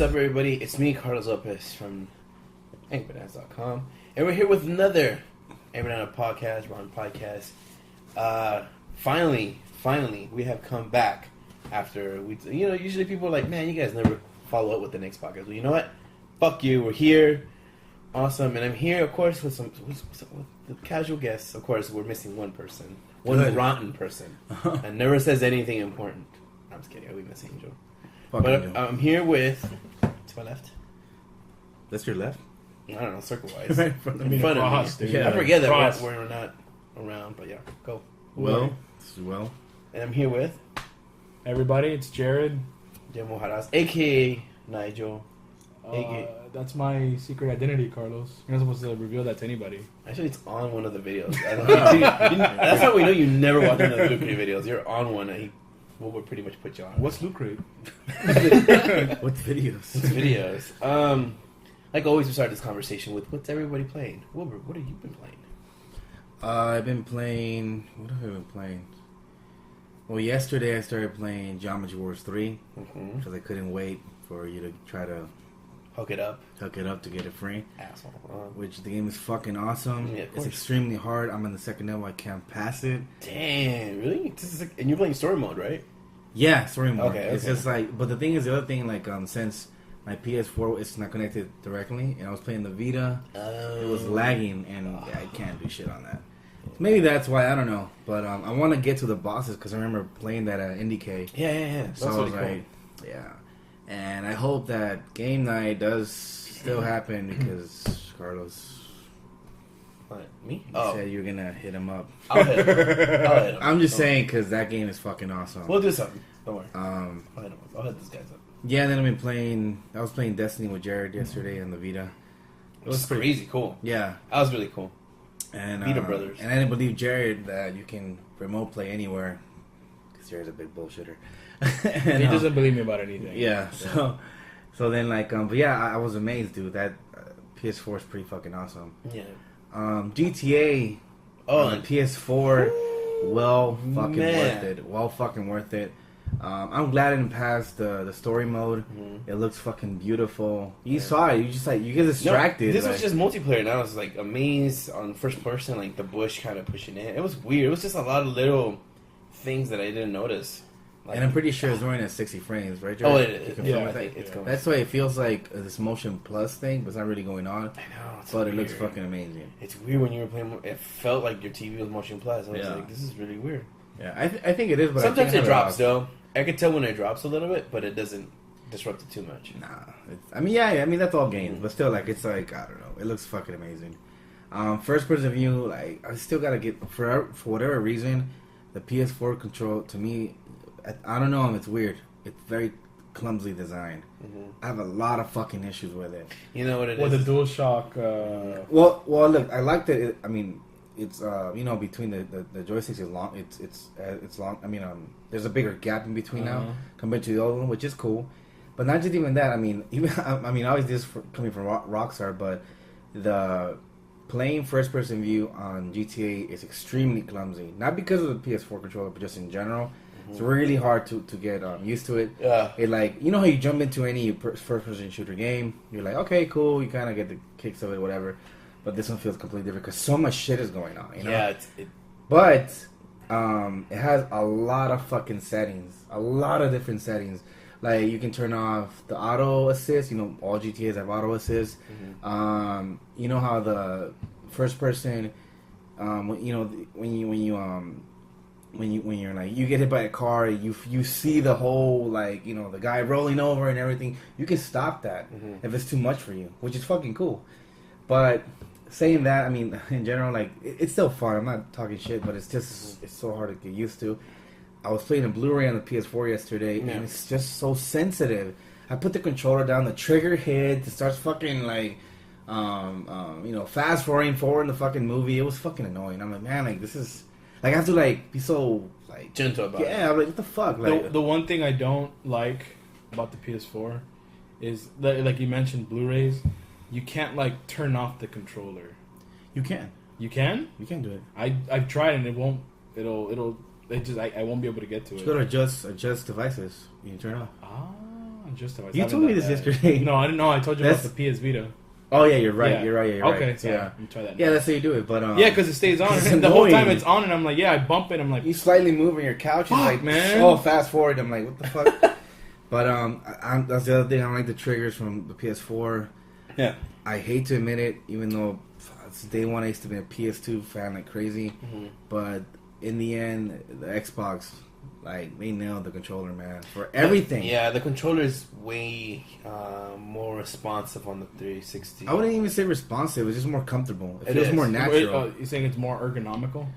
up, everybody? It's me, Carlos Lopez from AngryBananas.com, and we're here with another Angry Banana podcast, Ron podcast. Finally, we have come back after usually people are like, man, you guys never follow up with the next podcast. Well, you know what? Fuck you. We're here. Awesome. And I'm here, of course, with with the casual guests. Of course, we're missing one person. One rotten person. And never says anything important. I'm just kidding. We miss Angel. But I'm here with... To my left. That's your left? I don't know, circle-wise. Right in front of me. Yeah. I forget that we're not around, but yeah, go. Well. And I'm here with... Everybody, it's Jared. Jemo Haras, a.k.a. Nigel. That's my secret identity, Carlos. You're not supposed to reveal that to anybody. Actually, it's on one of the videos. That's how we know you never watch one of the Loot Crate videos. You're on one, and we'll pretty much put you on. What's Loot Crate? What's videos? What's videos? Like always, we start this conversation with, what's everybody playing? Wilbur, what have you been playing? I've been playing... What have I been playing? Well, yesterday I started playing Geometry Wars 3 because I couldn't wait for you to try to hook it up to get it free. Asshole. Which the game is fucking awesome. Yeah, it's extremely hard. I'm on the second level. I can't pass it. Damn, really? And you're playing story mode, right? Yeah, story mode. Okay. It's just like, but the thing is, the other thing, like, since my PS4 is not connected directly, and I was playing the Vita, it was lagging, and I can't do shit on that. Maybe that's why, I don't know. But I want to get to the bosses because I remember playing that at IndieK. Yeah. So I was like, yeah. And I hope that game night does still happen because Carlos... What, me? You said you were going to hit him up. I'll hit him. I'm just saying because that game is fucking awesome. We'll do something. Don't worry. I'll hit these guys up. Yeah, and then I was playing Destiny with Jared yesterday on the Vita. It was crazy cool. Yeah. That was really cool. And Vita Brothers. And I didn't believe Jared that you can remote play anywhere because Jared's a big bullshitter. And, he doesn't believe me about anything. Yeah. So then but yeah, I was amazed, dude. That PS4 is pretty fucking awesome. Yeah. GTA on PS4, fucking worth it. I'm glad I didn't pass the story mode. It looks fucking beautiful. You saw it. You get distracted. No, this was just multiplayer. Now it's like a maze on first person, like the bush kind of pushing in. It was weird. It was just a lot of little things that I didn't notice. Like, and I'm pretty sure it's running at 60 frames, right, Oh, Jared? it is. Yeah, I think it's going. That's why it feels like this motion plus thing, but it's not really going on. I know, but it looks fucking amazing. It's weird when you were playing. It felt like your TV was motion plus. I was like, this is really weird. Yeah, I think it is. But sometimes it drops though. I can tell when it drops a little bit, but it doesn't disrupt it too much. Nah, that's all games, but still, it's like I don't know. It looks fucking amazing. First person view, I still gotta get for whatever reason, the PS4 control to me. I don't know. It's weird. It's very clumsily designed. I have a lot of fucking issues with it. You know what it is? With the DualShock. Well, look. I like that. It's between the joysticks is long. It's long. There's a bigger gap in between now compared to the other one, which is cool. But not just even that. Obviously this coming from Rockstar, but the playing first person view on GTA is extremely clumsy. Not because of the PS4 controller, but just in general. It's really hard to get used to it. Yeah. It how you jump into any first person shooter game, you're like, okay, cool, you kind of get the kicks of it, whatever. But this one feels completely different because so much shit is going on. Yeah. But it has a lot of fucking settings, a lot of different settings. Like you can turn off the auto assist. All GTAs have auto assist. You know how the first person, when you're you get hit by a car, you see the whole the guy rolling over and everything. You can stop that if it's too much for you, which is fucking cool. But saying that, in general, it's still fun. I'm not talking shit, but it's just it's so hard to get used to. I was playing a Blu-ray on the PS4 yesterday, and it's just so sensitive. I put the controller down, the trigger hit, it starts fucking fast forward in the fucking movie. It was fucking annoying. I'm like, man, this is. I have to be so gentle about it. Yeah, I'm like, what the fuck? The one thing I don't like about the PS4 is that, you mentioned Blu-rays, you can't turn off the controller. You can. You can? You can do it. I've tried and it won't. I won't be able to get to it. Just go to adjust devices. You can turn it off. Ah, Just about. You told me this yesterday. No, I didn't know. I told you about the PS Vita. Oh yeah, you're right. Yeah. You're right. You're right. Okay, so yeah. I'm try that. Yeah, that's how you do it. But yeah, because it stays on. it's And the whole time annoying. it's on, and I'm like, yeah, I bump it. I'm like, you slightly move on your couch. Fuck, It's like, man. oh, fast forward. I'm like, what the fuck? But that's the other thing. I don't like the triggers from the PS4. Yeah. I hate to admit it, even though since day one I used to be a PS2 fan like crazy. Mm-hmm. But in the end, the Xbox, like, they nailed the controller, man, for everything. Yeah, the controller is way more responsive on the 360. I wouldn't even say responsive. It's just more comfortable. It It feels is. more natural. you're saying it's more ergonomical?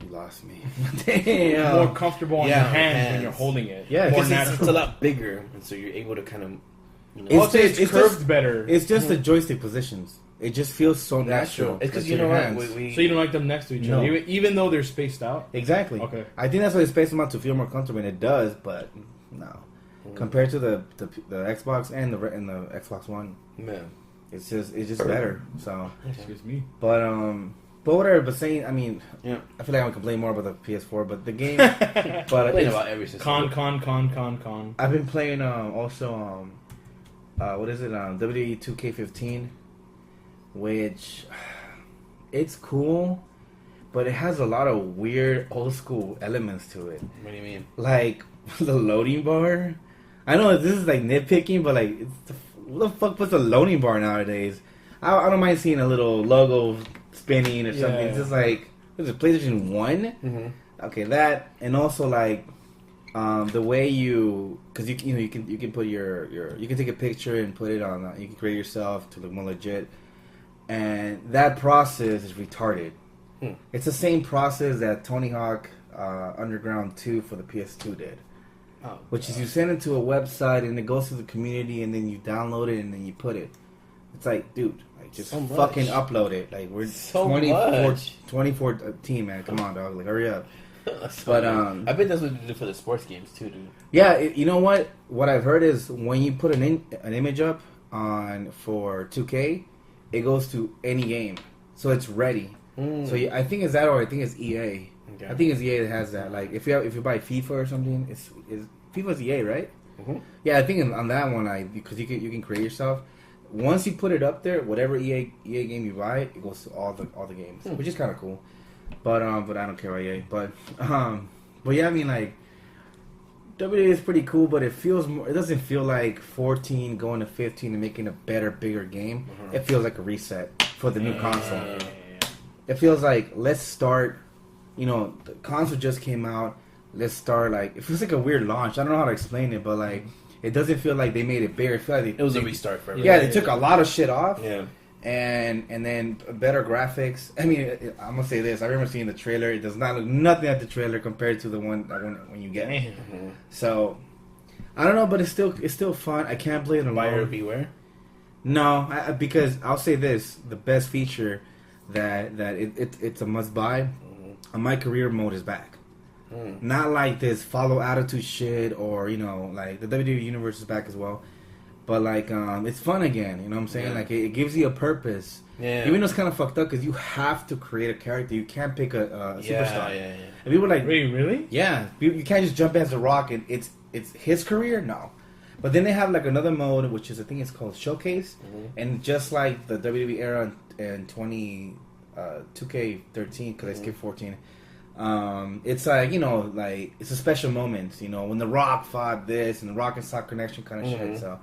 You lost me. Damn. More comfortable on Yeah, your hands when hands. you're holding it. Yeah, more Because natural. it's a lot bigger, and so you're able to kind of, you know. It's Also, it's it's curved just- better. It's just the joystick positions. It just feels so natural. It's because with you know your what? hands. So you don't like them next to each No. other, even though they're spaced out. Exactly. Okay. I think that's why they space them out to feel more comfortable, and it does. But no, compared to the Xbox and the Xbox One, Man. it's just better. So, Excuse me. but whatever. But saying, I mean, Yeah. I feel like I would complain more about the PS4, but the game. But Complain it's- about every system. Con. I've been playing also what is it, WWE 2K15, which it's cool, but it has a lot of weird old school elements to it, What do you mean? like the loading bar. I know this is like nitpicking, but like who the fuck puts a loading bar nowadays? I don't mind seeing a little logo spinning or something. Yeah. It's just like, what is it, PlayStation 1? Mm-hmm. Okay, that, and also like the way because you can put your you can take a picture and put it on, you can create yourself to look more legit, and that process is retarded. It's the same process that Tony Hawk Underground 2 for the PS2 did, Oh, which is you send it to a website and it goes to the community and then you download it and then you put it. It's like, dude, like just So much. fucking upload it. Like we're So 2014, man. Come on, dog. Like hurry up. But I bet that's what they do for the sports games too, dude. Yeah, you know what? What I've heard is when you put an image up for 2K, it goes to any game, so it's ready. So I think it's that, or I think it's EA. Okay. I think it's EA that has that. Like if you buy FIFA or something, it's FIFA's EA, right? Mm-hmm. Yeah, I think on that one, because you can create yourself. Once you put it up there, whatever EA game you buy, it goes to all the games, which is kind of cool. But I don't care about EA. But yeah, I mean, like, WWE is pretty cool, but it doesn't feel like 14 going to 15 and making a better, bigger game. Mm-hmm. It feels like a reset for the new console. It feels like, let's start, the console just came out, let's start, like, it feels like a weird launch. I don't know how to explain it, but, like, it doesn't feel like they made it bigger. It feels like It was a restart for everything. Yeah, they took a lot of shit off. Yeah. And then better graphics. I mean, I'm gonna say this. I remember seeing the trailer. It does not look nothing like the trailer compared to the one when you get it. Mm-hmm. So I don't know, but it's still fun. I can't play it Buyer alone. beware. No, because I'll say this: the best feature that it's a must buy. My career mode is back. Not like this follow attitude shit, or like the WWE universe is back as well. But, like, it's fun again, you know what I'm saying? Yeah. Like, it gives you a purpose. Yeah. Even though it's kind of fucked up, because you have to create a character. You can't pick a superstar. Yeah. And people are like, Wait, really? yeah, you can't just jump as The Rock, and it's his career? No. But then they have, like, another mode, which is, I think it's called Showcase. And just like the WWE era in 2K13, because I skipped 14, it's like, like, it's a special moment, when The Rock fought this, and The Rock and Sock Connection kind of shit, so...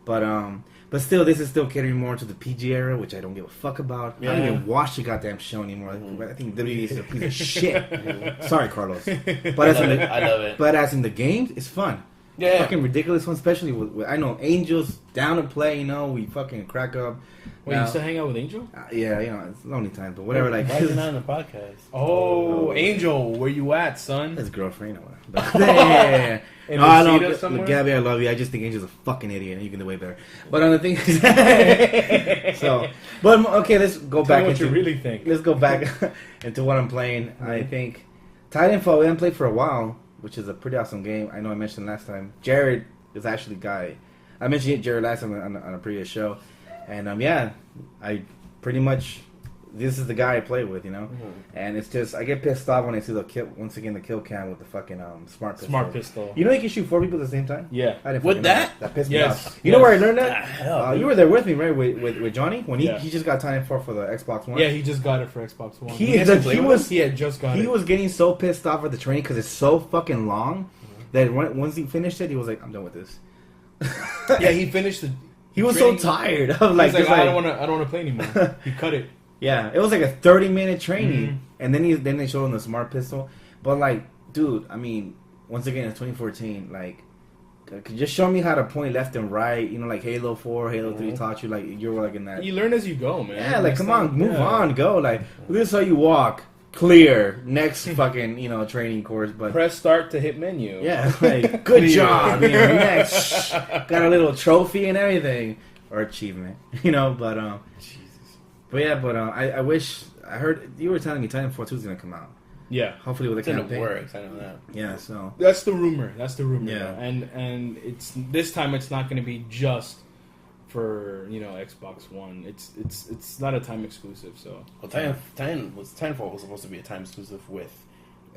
But still, this is still catering more to the PG era, which I don't give a fuck about. I don't even watch the goddamn show anymore. I think WWE is a piece of shit. Sorry, Carlos. But I love it. But as in the games, it's fun. Yeah. Fucking ridiculous one, especially with I know Angel's down to play. We fucking crack up. Wait, Now- you still hang out with Angel? Yeah, it's lonely time, but whatever. Like Why is it not on the podcast? Oh, Angel, where you at, son? his girlfriend. But, yeah. In No, I Reseda don't. somewhere? Look, Gabby, I love you. I just think Angel's a fucking idiot, and you can do way better. But on the thing, so, but okay, let's go Tell back me what into you really think. let's go back into what I'm playing. I think Titanfall we haven't played for a while, which is a pretty awesome game. I know I mentioned last time. Jared is actually the guy. I mentioned Jared last time on a previous show, and yeah, I pretty much this is the guy I play with, you know. Mm-hmm. And it's just I get pissed off when I see the kill cam with the fucking smart pistol. Smart pistol. You know you can shoot 4 people at the same time. Yeah. I didn't With fucking know that? that pissed me Yes. off. You know where I learned that? Hell, You were there with me, right? With Johnny when Yeah. he just got Titanfall for the Xbox One. Yeah, he just got it for Xbox One. He He had just got it. He was getting so pissed off at the training because it's so fucking long that once he finished it, he was like, "I'm done with this." Yeah, he finished the. He was training. so tired of He was like, like, just I don't want to play anymore. He cut it. Yeah, it was like a 30-minute training, Mhm. and then they showed him the smart pistol. But like, dude, I mean, once again, it's 2014. Like, just show me how to point left and right. You know, like Halo 4, Halo 3 taught you. Like you were like in that. You learn as you go, man. Yeah, like Next come time- on, move yeah. on, go. Like this is how you walk. Clear. Next fucking training course, but. Press start to hit menu. Yeah, like good job. Next, got a little trophy and everything, or achievement, But I wish I heard you were telling me Titanfall 2 is gonna come out. Yeah. Hopefully with a It's in the campaign. works. I know that. Yeah, so That's the rumor. Yeah. And it's this time it's not going to be just for Xbox One. It's not a time exclusive. So Well, Titanfall was supposed to be a time exclusive with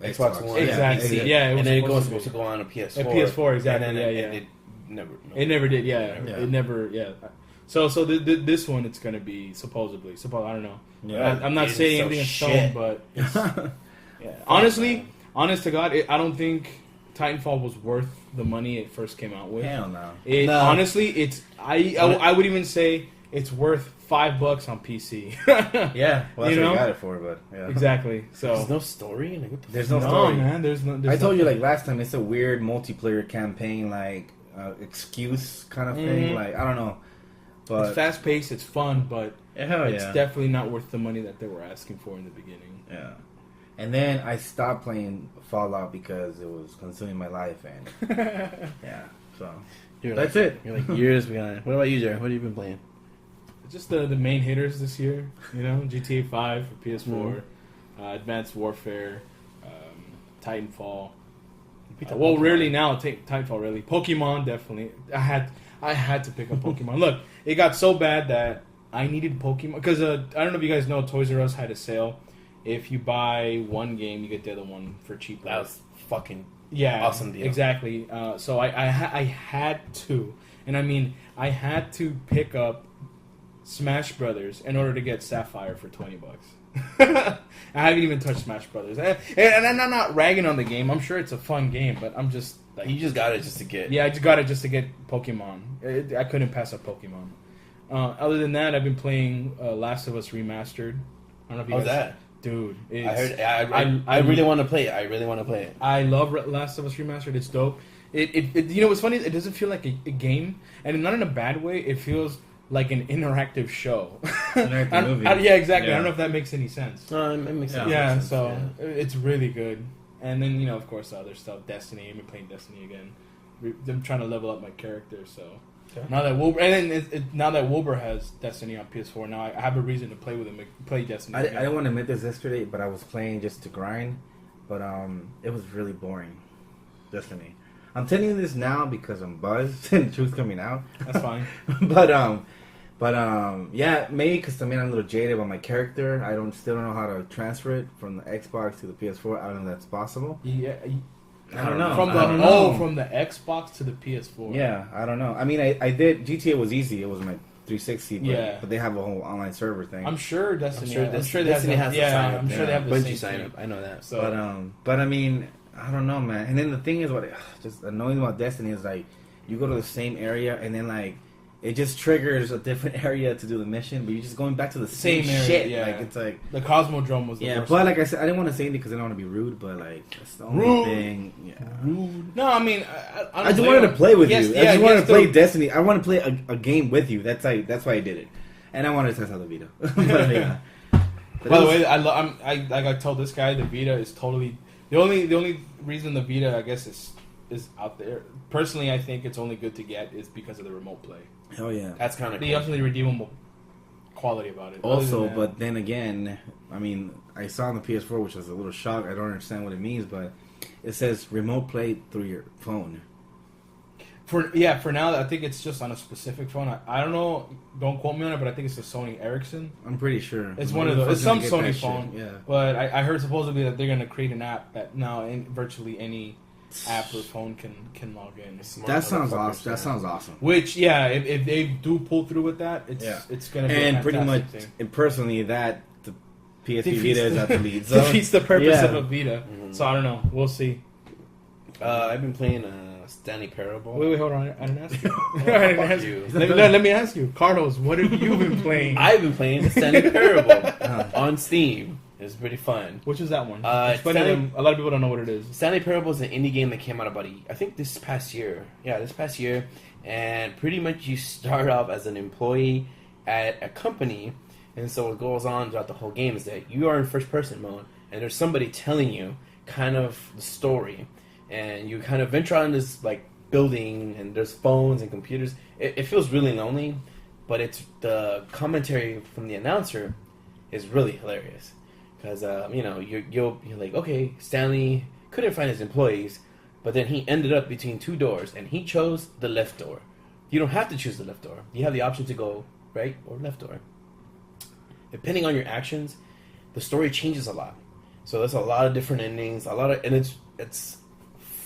Xbox One. exactly. Yeah, Yeah, And then it was supposed supposed to go on a PS4. A PS4, exactly, And then yeah. it never. No. It never did. Yeah, Yeah. it never. Yeah. So this one it's going to be supposedly. I don't know. Yeah. I'm not It's saying so anything in stone, shit. but it's, yeah. Honestly, honest to God, I don't think Titanfall was worth the money it first came out with. hell no. No. Honestly, it's I would even say it's worth $5 on PC. Yeah, well, that's You what know? I got it for, but yeah. Exactly. So There's no story. Like, what the There's fuck? no no, story. man. There's no. I told you nothing. like last time, it's a weird multiplayer campaign, like excuse kind of thing. Mhm. Like I don't know, but it's fast paced. It's fun, but hell it's yeah, definitely not worth the money that they were asking for in the beginning. yeah. And then I stopped playing Fallout because it was consuming my life, and yeah. So that's it. You're like years behind. What about you, Jared? What have you been playing? Just the main hitters this year, GTA 5 for PS4, Mm-hmm. Advanced Warfare, Titanfall. You picked up Well, Pokemon. really now, Titanfall really. Pokemon, definitely. I had to pick up Pokemon. Look, it got so bad that I needed Pokemon. Because I don't know if you guys know, Toys R Us had a sale. If you buy one game, you get the other one for cheaper. That was fucking Yeah, awesome deal. Exactly. So I had to, and I mean I had to pick up Smash Brothers in order to get Sapphire for $20. I haven't even touched Smash Brothers, and I'm not ragging on the game. I'm sure it's a fun game, but I'm just like, You just got it just to get. yeah, I just got it just to get Pokemon. I couldn't pass up Pokemon. Other than that, I've been playing Last of Us Remastered. I don't know if you How's guys, that? dude. I heard. I really want to play it. I really want to play it. I love Last of Us Remastered. It's dope. It what's funny? It doesn't feel like a game, and not in a bad way. It feels like an interactive show. Interactive movie. Yeah, exactly. I Yeah. don't know if that makes any sense. It makes sense. Yeah, Makes sense, so yeah. it's really good. And then of course, the other stuff. Destiny. I've been playing Destiny again. I'm trying to level up my character. So Okay. now that Wilbur, and then now that Wilbur has Destiny on PS4, now I have a reason to play with him. Play Destiny. I again. didn't want to admit this yesterday, but I was playing just to grind. But it was really boring. Destiny. I'm telling you this now because I'm buzzed and the truth's coming out. That's fine. but yeah, maybe because I'm a little jaded about my character. Still don't know how to transfer it from the Xbox to the PS4. I don't know if that's possible. Yeah. I don't know. From I the don't know. from the Xbox to the PS4. Yeah, I don't know. I mean, I did GTA was easy. It was my 360. But, Yeah. but they have a whole online server thing. I'm sure Destiny. I'm sure Destiny has to sign up. I'm sure they have the Bungie same sign thing. up. I know that. So, But I mean, I don't know, man. And then the thing is, what just annoying about Destiny is like, you go to the same area and then like, it just triggers a different area to do the mission, but you're just going back to the same Same area, shit. yeah. Like it's like, the Cosmodrome was the yeah. worst. But like I said, I didn't want to say anything because I don't want to be rude, but like that's the only Rude. thing. Yeah. No, I mean, I I just wanted to play with Yes, you. yeah, I just wanted to play yes, Destiny. I want to play a game with you. That's why I did it, and I wanted to test out the Vita. But yeah. But By it the was- way, I told this guy the Vita is totally the only reason the Vita I guess is out there. Personally, I think it's only good to get is because of the remote play. hell yeah. That's kind of The cool. absolutely redeemable quality about it. Other Also, than that- but then again, I mean, I saw on the PS4, which was a little shock. I don't understand what it means, but it says remote play through your phone. For now, I think it's just on a specific phone. I don't know. Don't quote me on it, but I think it's the Sony Ericsson. I'm pretty sure. It's one of those. It's some Sony phone. Yeah. But I heard supposedly that they're going to create an app that now virtually any app or phone can log in. That sounds awesome. That sounds awesome. Which, if they do pull through with that, it's going to be a pretty much, thing. And personally, the PSP Vita is at the lead. So. Defeats the purpose of a Vita. Mm-hmm. So I don't know. We'll see. I've been playing Stanley Parable. Wait, hold on. I didn't ask you. I didn't ask you. Let me ask you. Carlos, what have you been playing? I've been playing Stanley Parable on Steam. It's pretty fun. Which is that one? A lot of people don't know what it is. Stanley Parable is an indie game that came out about I think this past year. Yeah, this past year. And pretty much you start off as an employee at a company. And so what goes on throughout the whole game is that you are in first person mode. And there's somebody telling you kind of the story. And you kind of venture on this like building, and there's phones and computers. It feels really lonely, but it's the commentary from the announcer is really hilarious because you're like, okay, Stanley couldn't find his employees, but then he ended up between two doors, and he chose the left door. You don't have to choose the left door. You have the option to go right or left door. Depending on your actions, the story changes a lot. So there's a lot of different endings, and it's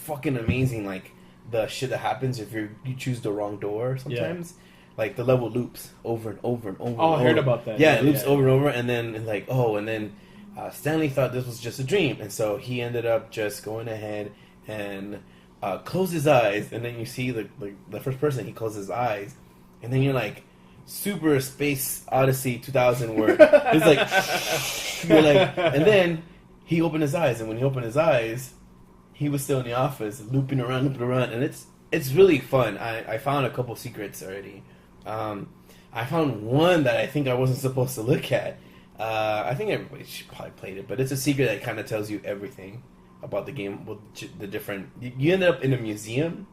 fucking amazing, like the shit that happens if you choose the wrong door sometimes. Like the level loops over and over and over. Oh, I heard about that. Yeah, it loops over and over, and then it's like, Stanley thought this was just a dream, and so he ended up just going ahead and closed his eyes, and then you see the first person, he closes his eyes, and then you're like, Super Space Odyssey 2000 where it's like, you're like, and then he opened his eyes, and when he opened his eyes, he was still in the office, looping around, and it's really fun. I found a couple secrets already. I found one that I think I wasn't supposed to look at. I think everybody should probably played it, but it's a secret that kind of tells you everything about the game. With the different, you end up in a museum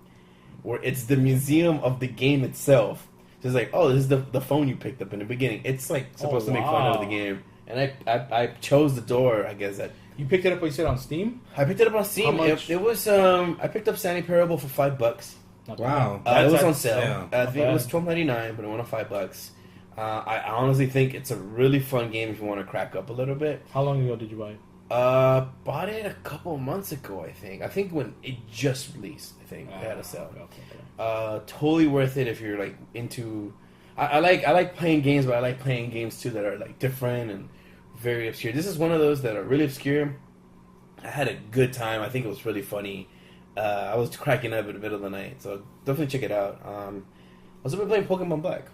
where it's the museum of the game itself. So it's like, oh, this is the phone you picked up in the beginning. It's like supposed to make fun of the game, and I chose the door. I guess that. You picked it up, what you said, on Steam? I picked it up on Steam. How much? It was, I picked up Stanley Parable for $5. Wow. It was on sale. I think it was $12.99, but it went on $5. I honestly think it's a really fun game if you want to crack up a little bit. How long ago did you buy it? Bought it a couple months ago, I think. I think when it just released, I think they had a sale. Okay. Totally worth it if you're like into. I like playing games, but I like playing games too that are like different and very obscure. This is one of those that are really obscure. I had a good time. I think it was really funny. I was cracking up in the middle of the night, so definitely check it out. I was also playing Pokemon Black,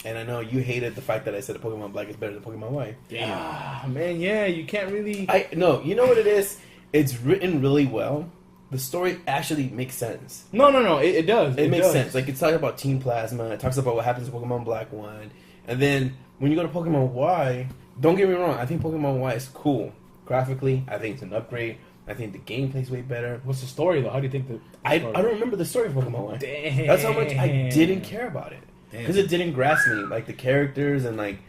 and I know you hated the fact that I said that Pokemon Black is better than Pokemon White. Damn, man, yeah, you can't really. No, you know what it is? It's written really well. The story actually makes sense. No, it does. It makes sense. Like, it's talking about Team Plasma. It talks about what happens in Pokemon Black 1. And then, when you go to Pokemon Y, don't get me wrong, I think Pokemon Y is cool. Graphically, I think it's an upgrade. I think the gameplay's way better. What's the story, though? How do you think the I don't remember the story of Pokemon Y. Damn. That's how much I didn't care about it. Because it didn't grasp me. Like, the characters and, like...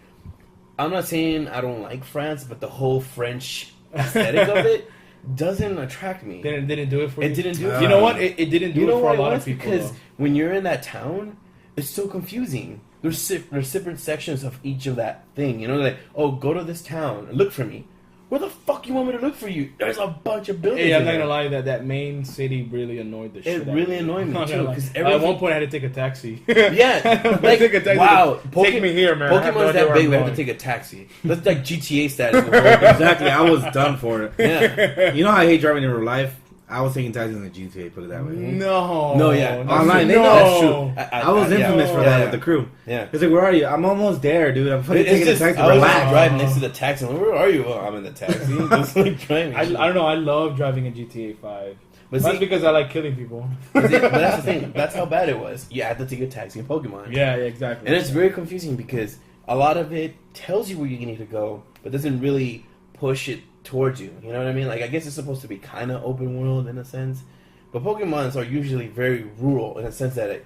I'm not saying I don't like France, but the whole French aesthetic of it doesn't attract me. Didn't do it for you? It didn't do it. You know what? It didn't do it for a lot of people. Because when you're in that town, it's so confusing. There's separate sections of each of that thing. You know, like, oh, go to this town and look for me. Where the fuck you want me to look for you? There's a bunch of buildings. Hey, I'm not gonna lie, that main city really annoyed the shit. It really annoyed me too. Because at one point I had to take a taxi. Yeah, like, take a taxi. Wow, take me here, man. Pokemon's that big. We have to take a taxi. That's like GTA status. Exactly. I was done for it. Yeah. You know how I hate driving in real life? I was taking taxis in the GTA, put it that way. No, yeah. Online, they know that's true. I was infamous for that with the crew. Yeah. It's like, where are you? I'm almost there, dude. I'm fucking taking the taxi. I was Relax. driving next to the taxi. I'm like, where are you? Oh, I'm in the taxi. Just like driving. I don't know. I love driving in GTA 5. But that's because I like killing people. But that's the thing. That's how bad it was. You had to take a taxi in Pokemon. Yeah, exactly. And it's very confusing because a lot of it tells you where you need to go, but doesn't really push it towards you. You know what I mean? Like, I guess it's supposed to be kind of open world in a sense. But Pokemons are usually very rural in a sense that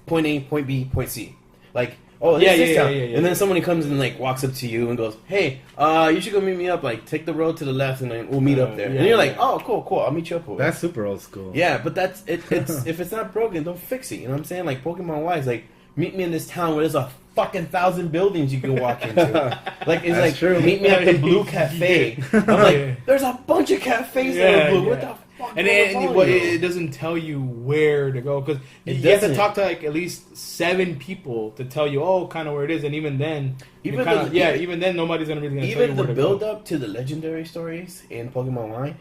point A, point B, point C. Like, oh, Yeah, this yeah, town. yeah, yeah, and then yeah. somebody comes and like walks up to you and goes, "Hey, you should go meet me up. Like, take the road to the left, and then we'll meet up there." Yeah, and you're like, yeah. "Oh, cool. I'll meet you up." That's super old school. Yeah, but that's it. It's if it's not broken, don't fix it. You know what I'm saying? Like Pokemon Y is like, meet me in this town where there's a fucking 1,000 buildings you can walk into. Like it's That's like, true. meet me at the Blue Cafe. I'm like, there's a bunch of cafes that are blue. What the fuck? And it doesn't tell you where to go because It you have to doesn't. talk to like at least 7 people to tell you, kind of where it is, and even then, Even even then, nobody's gonna really tell you even where the to build go. up to the legendary stories in Pokemon Y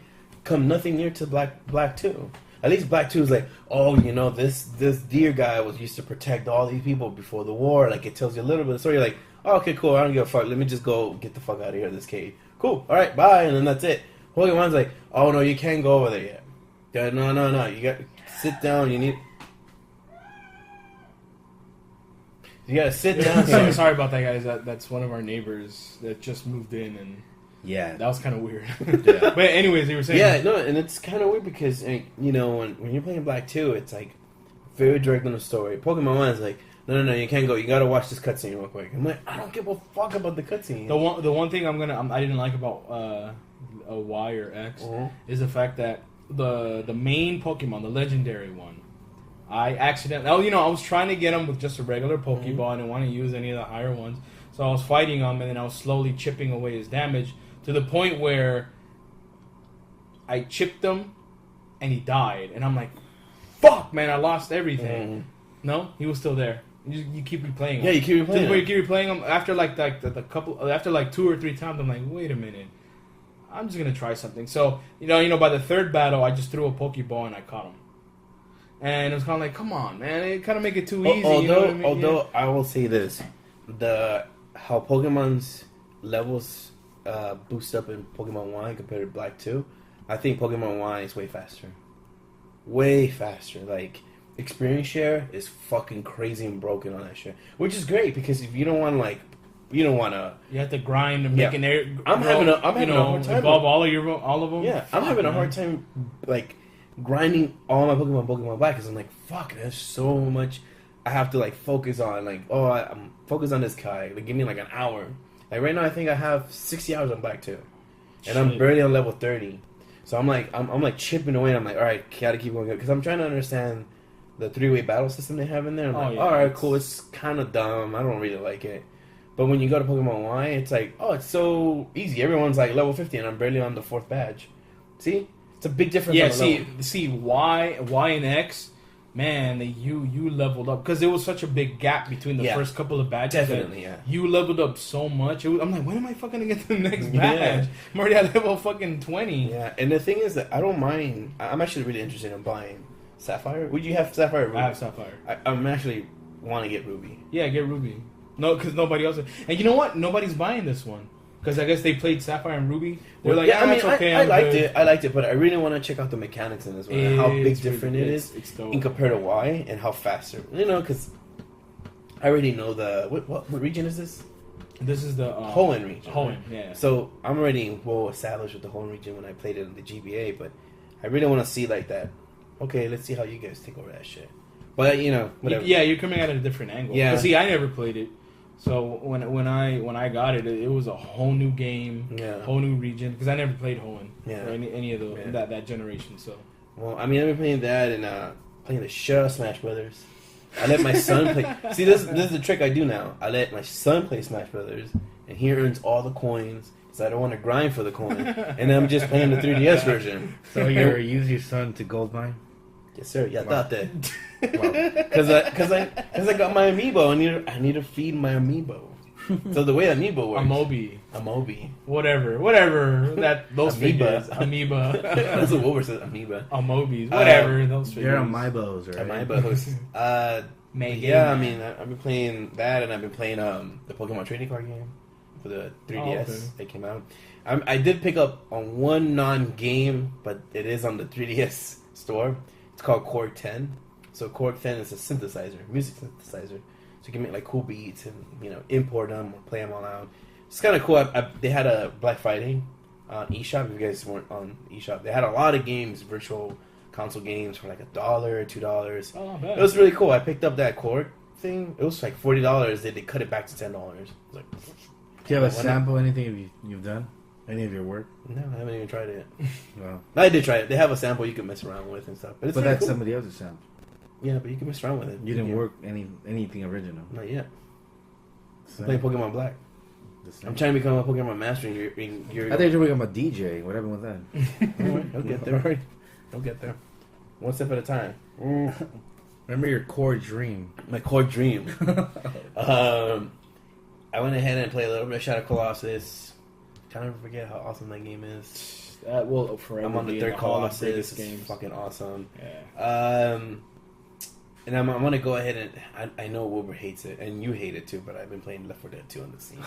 come nothing near to Black 2. At least Black 2 is like, oh, you know, this deer guy was used to protect all these people before the war. Like, it tells you a little bit of the story. You're like, oh, okay, cool, I don't give a fuck. Let me just go get the fuck out of here, this cave. Cool, all right, bye, and then that's it. Pokemon's like, oh, no, you can't go over there yet. Yeah, no, you got to sit down. You got to sit down. Sorry about that, guys. That's one of our neighbors that just moved in, and Yeah. that was kind of weird. Yeah. But anyways, you were saying, Yeah, no, and it's kind of weird because, you know, when you're playing Black 2, it's like very direct on the story. Pokemon 1 is like, no, you can't go. You got to watch this cutscene real quick. I'm like, I don't give a fuck about the cutscene. the one thing I didn't like about a Y or X is the fact that the main Pokemon, the legendary one, I accidentally, I was trying to get him with just a regular Pokeball. I didn't want to use any of the higher ones, so I was fighting him, and then I was slowly chipping away his damage to the point where I chipped him, and he died, and I'm like, fuck, man, I lost everything. No, he was still there. You keep replaying him. Yeah, you keep replaying him. You keep replaying him after after like 2 or 3 times. I'm like, wait a minute, I'm just gonna try something. So by the 3rd battle, I just threw a Pokeball and I caught him. And it was kind of like, come on, man, it kind of make it too easy. Although I will say this, how Pokemon's levels boost up in Pokemon Y compared to Black 2, I think Pokemon Y is way faster. Way faster. Like, experience share is fucking crazy and broken on that shit. Which is great, because if you don't want to, you have to grind and make an air. I'm having a hard time. Evolve all of them. Yeah, I'm having a hard time, like, grinding all my Pokemon Black, because I'm like, fuck, there's so much I have to, like, focus on. Like, I'm focused on this guy. Like, give me, like, an hour. Like, right now, I think I have 60 hours on Black 2. And I'm barely on level 30. So I'm like chipping away, and I'm like, all right, gotta keep going. Because I'm trying to understand the 3-way battle system they have in there. I'm like, all right, cool, it's kind of dumb. I don't really like it. But when you go to Pokemon Y, it's like, oh, it's so easy. Everyone's like level 50, and I'm barely on the 4th badge. See? It's a big difference. Yeah, on the level. see, Y and X, man, you leveled up because there was such a big gap between the first couple of badges. Definitely, yeah. You leveled up so much. I'm like, when am I fucking gonna get to the next badge? I'm already at level fucking 20. Yeah, and the thing is that I don't mind. I'm actually really interested in buying Sapphire. Would you have Sapphire or Ruby? I have Sapphire. I'm actually want to get Ruby. Yeah, get Ruby. No, because nobody else. And you know what? Nobody's buying this one. Because I guess they played Sapphire and Ruby. They're like, yeah, I mean, it's okay. I liked it, but I really want to check out the mechanics in this one, and how big different it is in compared to Y, and how faster. Because I already know what region is this? This is the Hoenn region. Hoenn, yeah. So I'm already well established with the Hoenn region when I played it in the GBA, but I really want to see like that. Okay, let's see how you guys take over that shit. But whatever. Yeah, you're coming at a different angle. Yeah. See, I never played it. So when I got it, it was a whole new game, whole new region, because I never played Hoenn or any of that generation. So well, I mean, I've been playing that and playing the shit out of Smash Brothers. I let my son play. See, this is the trick I do now. I let my son play Smash Brothers, and he earns all the coins because I don't want to grind for the coin, and then I'm just playing the 3DS version. So you use your son to gold mine? Yes, sir. Yeah, Wow. thought that. Because I got my amiibo. I need to feed my amiibo. So the way amiibo works. Amobi. Whatever. Those Amoeba. figures. Amoeba. That's what Wilbur says. Amoeba. Amobis. Whatever. Those figures. They're amiibos, right? Amiibos. Megan. Yeah, I mean, I've been playing that, and I've been playing the Pokemon trading card game for the 3DS that came out. I did pick up on one non-game, but it is on the 3DS store. It's called Korg 10. So Korg 10 is a synthesizer, music synthesizer. So you can make like cool beats and import them or play them all out. It's kind of cool. They had a Black Friday on eShop. If you guys weren't on eShop, they had a lot of games, virtual console games for like $1 or $2. Oh, not bad. It was really cool. I picked up that Korg thing. It was like $40. They cut it back to $10. Like, Do you have a Why not? sample? Anything you've done? Any of your work? no, I haven't even tried it. Well, I did try it. They have a sample you can mess around with and stuff. But it's but really that's cool. somebody else's sample. Yeah, but you can mess around with it. You didn't Yeah. work anything original. Not yet. So, I'm playing Pokemon Black. the same. I'm trying to become a Pokemon master. And you're I think you're become a DJ. What happened with that? All right, I'll get there. I'll get there. One step at a time. Remember your core dream. My core dream. I went ahead and played a little bit of Shadow Colossus. Kind of forget how awesome that game is. That will forever I'm on the be third in hall of Colossus. greatest It's games. fucking awesome. Yeah. And I'm gonna go ahead and I know Wilbur hates it and you hate it too, but I've been playing Left 4 Dead 2 on the scene.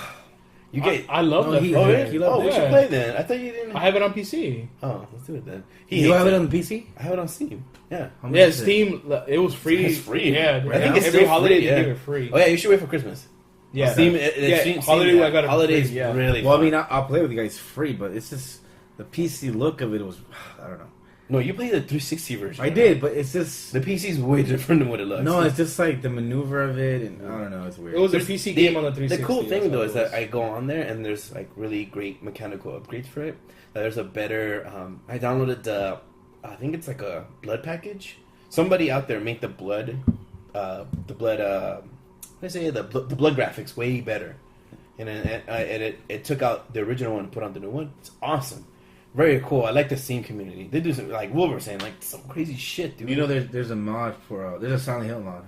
You get I love No, that. he- oh, yeah, yeah? he loved Oh, we it. should Yeah. play then. I thought you didn't. I have it on PC. Oh, let's do it then. You hates have it on the PC? I have it on Steam. Yeah. How much Yeah, is it? Steam. It was free. It's free. Yeah, I think it's every still holiday free, they yeah. give it free. Oh yeah, you should wait for Christmas. Yeah, Steam. Yeah, holiday, I got it Holidays free, yeah. really. Well, I fun. mean, I'll play with you guys free, but it's just the PC look of it was, I don't know. No, you played the 360 version. I did, but it's just The PC's way different than what it looks. no, it's just like the maneuver of it, and I don't know, it's weird. It was a There's- PC the- game on the 360. The cool thing that's though what is it was. that I go on there and there's like really great mechanical upgrades for it. There's a better. I downloaded the. I think it's like a blood package. Somebody out there make the blood. What I say the blood graphics way better, and it took out the original one and put on the new one. It's awesome. Very cool. I like the Steam community. They do some, like Wilbur saying, like some crazy shit, dude. You know, there's a mod for there's a Silent Hill mod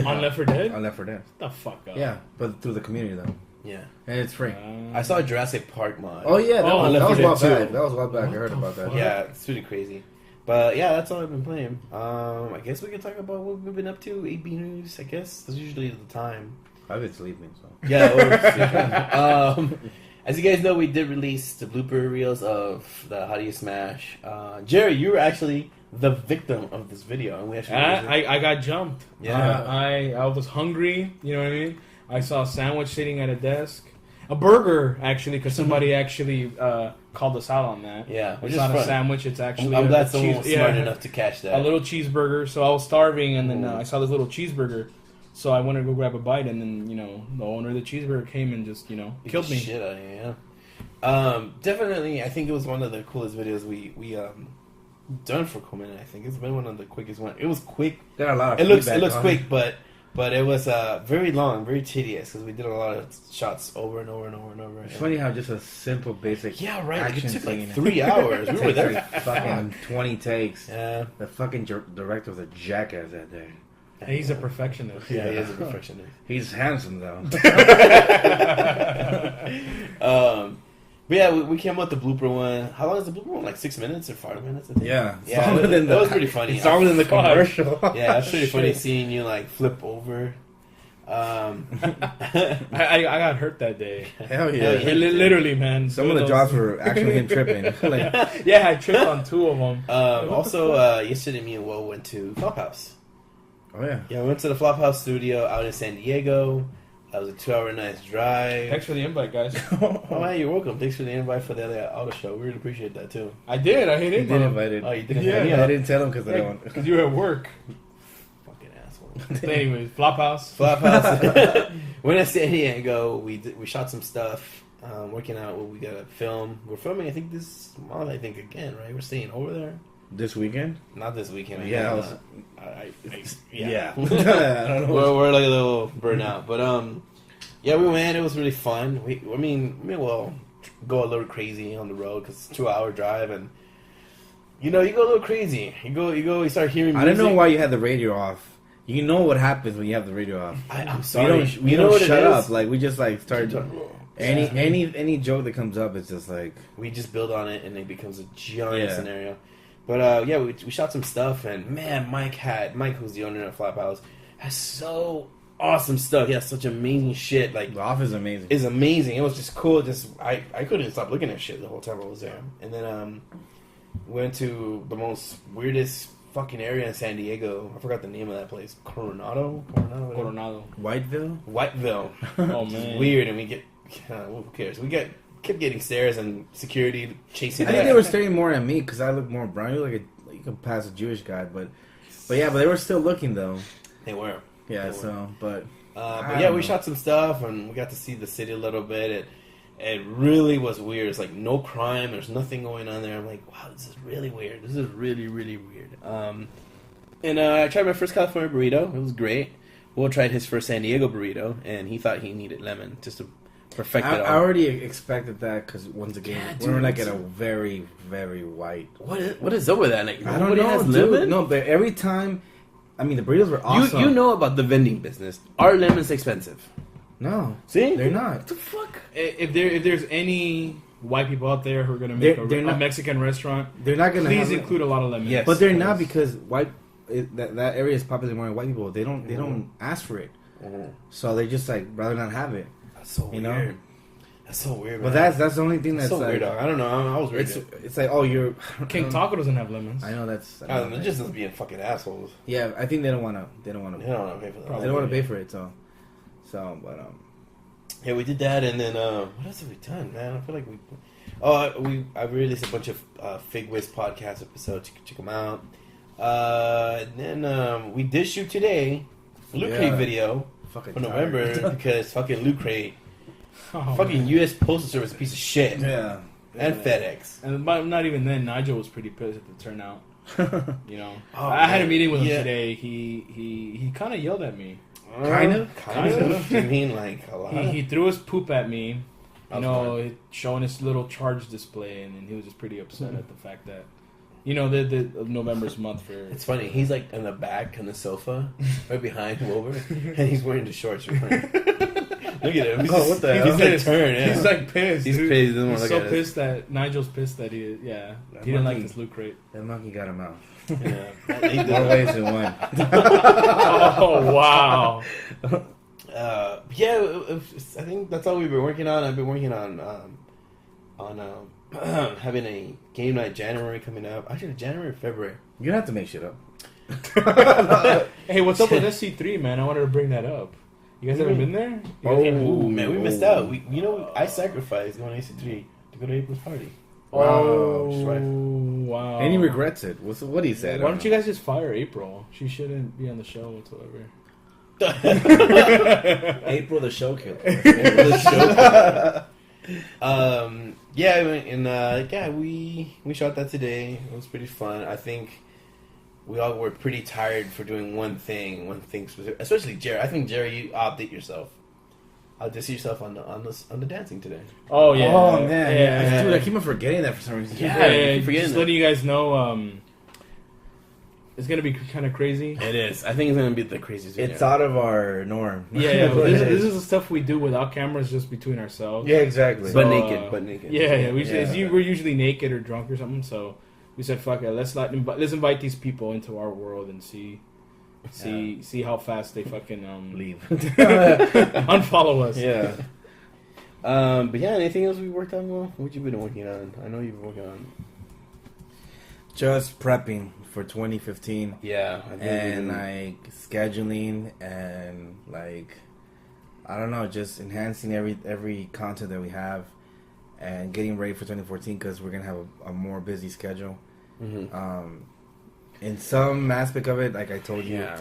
on Left 4 Dead. on Left 4 Dead. the fuck up. Yeah, but through the community though, yeah. and it's free. I saw a Jurassic Park mod. Oh yeah, that Oh, was, Left that was 4 a while Dead back. 2. That was a while back. I What heard the about that. fuck? Yeah, it's really crazy. But yeah, that's all I've been playing. I guess we can talk about what we've been up to. AB news, I guess. That's usually the time. I've been sleeping, so Yeah. As you guys know, we did release the blooper reels of the How Do You Smash. Jerry, you were actually the victim of this video, and we actually. I got jumped. Yeah. I was hungry. You know what I mean? I saw a sandwich sitting at a desk, a burger actually, because somebody actually called us out on that. Yeah, which It's is not a fun. sandwich. It's actually I'm glad a someone was smart yeah, enough to catch that. a little cheeseburger. So I was starving, and then Ooh. I saw this little cheeseburger. So I went to go grab a bite, and then the owner of the cheeseburger came and just killed me. Shit out of you, yeah. Definitely, I think it was one of the coolest videos we done for Coleman. I think it's been one of the quickest ones. It was quick. got a lot of It looks feedback on quick, but it was very long, very tedious because we did a lot of shots over and over and over and over. It's funny how just a simple, basic Yeah, right. Like, it action took scene like 3 hours. We were takes there. like fucking 20 takes. Yeah, The fucking director was a jackass that day. And he's a perfectionist. yeah, he is a perfectionist. He's handsome though. But yeah, we came up with the blooper one. How long is the blooper one? Like 6 minutes or 5 minutes? I think. Yeah, Yeah, longer than that the- was pretty funny. It's longer than the Fuck. commercial. Yeah, it's pretty funny Shit. seeing you like flip over. I got hurt that day. Hell yeah! Yeah. Literally, man. Some of the Those- drops were actually him tripping. Like, Yeah, I tripped on 2 of them. Also, yesterday me and Will went to Flophouse. oh yeah. Yeah, we went to the Flophouse studio out in San Diego. That was a 2-hour nice drive. Thanks for the invite, guys. Oh, man, you're welcome. Thanks for the invite for the other auto show. We really appreciate that, too. I did. I hit He it. did invite it. Oh, you didn't? Yeah. I didn't tell him because I don't. Because you were at work. Fucking asshole. But anyways, Flophouse. Flophouse. Went to San Diego. We shot some stuff. Working out what we got to film. We're filming, I think, this month, again, right? We're staying over there. This weekend? Not this weekend. Yeah, Yeah. I don't know. We're like a little burnout. But, yeah, we went. It was really fun. We'll go a little crazy on the road because it's a 2-hour drive. And, you go a little crazy. You start hearing music. I don't know why you had the radio off. You know what happens when you have the radio off. I'm We sorry. don't, know what it shut is? up. Like we just like start any joke that comes up. It's just like We just build on it, and it becomes a giant Yeah. scenario. But yeah, we shot some stuff, and man, Mike, who's the owner of Flophouse, has so awesome stuff. He has such amazing shit. Like, the off is amazing. it's amazing. It was just cool. I couldn't stop looking at shit the whole time I was there. And then went to the most weirdest fucking area in San Diego. I forgot the name of that place. Coronado. Whatever. Coronado. Whiteville. Whiteville. Oh, Which is man. weird, and we get who cares? Kept getting stares and security chasing. I think us. they were staring more at me because I look more brown. You look like you can pass a Jewish guy, but they were still looking though. They were. Yeah. But yeah, we shot some stuff and we got to see the city a little bit. It really was weird. It's like no crime. There's nothing going on there. I'm like, wow, this is really weird. This is really, really weird. And I tried my first California burrito. It was great. Will tried his first San Diego burrito, and he thought he needed lemon just to perfect it all. I already expected that because once again, Yeah, we're like at a very, very white. What is up with that? Like, I don't nobody know, has dude. lemon? No, but every time, I mean, the burritos were awesome. You know about the vending business. Are lemons expensive? No, See? they're not. What the fuck? If there's any white people out there who are gonna make They're a not- Mexican restaurant, They're not gonna please have include a lot of lemon. Yes. But they're not because that area is popular among white people. They don't ask for it, so they just like rather not have it. That's so You weird. know? That's so weird. But man. that's the only thing that's so like, weird. Dog. I don't know. I was weird. it's like, oh, you're King Taco doesn't have lemons. I know that's. They're just being fucking assholes. Yeah, I think they don't want to. They don't want to pay for that. They don't want to pay for it. So, but Yeah, we did that, and then what else have we done, man? I feel like I released a bunch of Fig Whiz podcast episodes. You can check them out. And then we did shoot today Loot Crate video fucking for November because fucking Loot Crate, Oh, fucking man. U.S. Postal Service piece of shit, yeah, and FedEx. And not even then, Nigel was pretty pissed at the turnout. You know, Oh, I had a man. meeting with him Yeah. today. He kind of yelled at me. Kind of. You mean like a lot? He threw his poop at me. You That's know, showing his little charge display, and then he was just pretty upset at the fact that, you know, the November's month for. It's funny. He's like in the back on the sofa, right behind Wilbur, and he's wearing the shorts. Look at him. Oh, what the hell? He's like turned. Yeah. He's like pissed. He's dude. pissed. He doesn't He's wanna so look at pissed that Nigel's pissed that he didn't like this Loot Crate. that monkey got him out. Yeah. He More does. ways than one. Oh wow! Yeah, I think that's all we've been working on. I've been working on having a game night January coming up. Actually, January or February. You don't have to make shit up. Hey, what's up with SC3, man? I wanted to bring that up. You guys haven't been there? Oh man, we missed out. I sacrificed going to AC3 to go to April's party. Oh, Wow. Right. wow. And he regrets it. What he said? Why don't you guys just fire April? She shouldn't be on the show whatsoever. April the show killer? We shot that today. It was pretty fun. I think we all were pretty tired for doing one thing specific. Especially Jerry. I think Jerry, you outdid yourself. Outdid yourself on the dancing today. Oh yeah. Oh man, Yeah. dude, I keep on forgetting that for some reason. Yeah. keep forgetting just that. letting you guys know. It's gonna be kind of crazy. It is. I think it's gonna be the craziest. It's video. out of our norm. Yeah, this is the stuff we do without cameras, just between ourselves. Yeah, exactly. So, But naked. Yeah, Yeah. we're usually naked or drunk or something. So we said, "Fuck it, let's invite these people into our world and see how fast they fucking leave. unfollow us." Yeah. But yeah, anything else we worked on? Well, what you been working on? I know you've been working on. Just prepping for 2015. Yeah, And like scheduling and like I don't know, just enhancing every content that we have and getting ready for 2014 because we're gonna have a more busy schedule. Mm-hmm. In some aspect of it, like I told you, Yeah.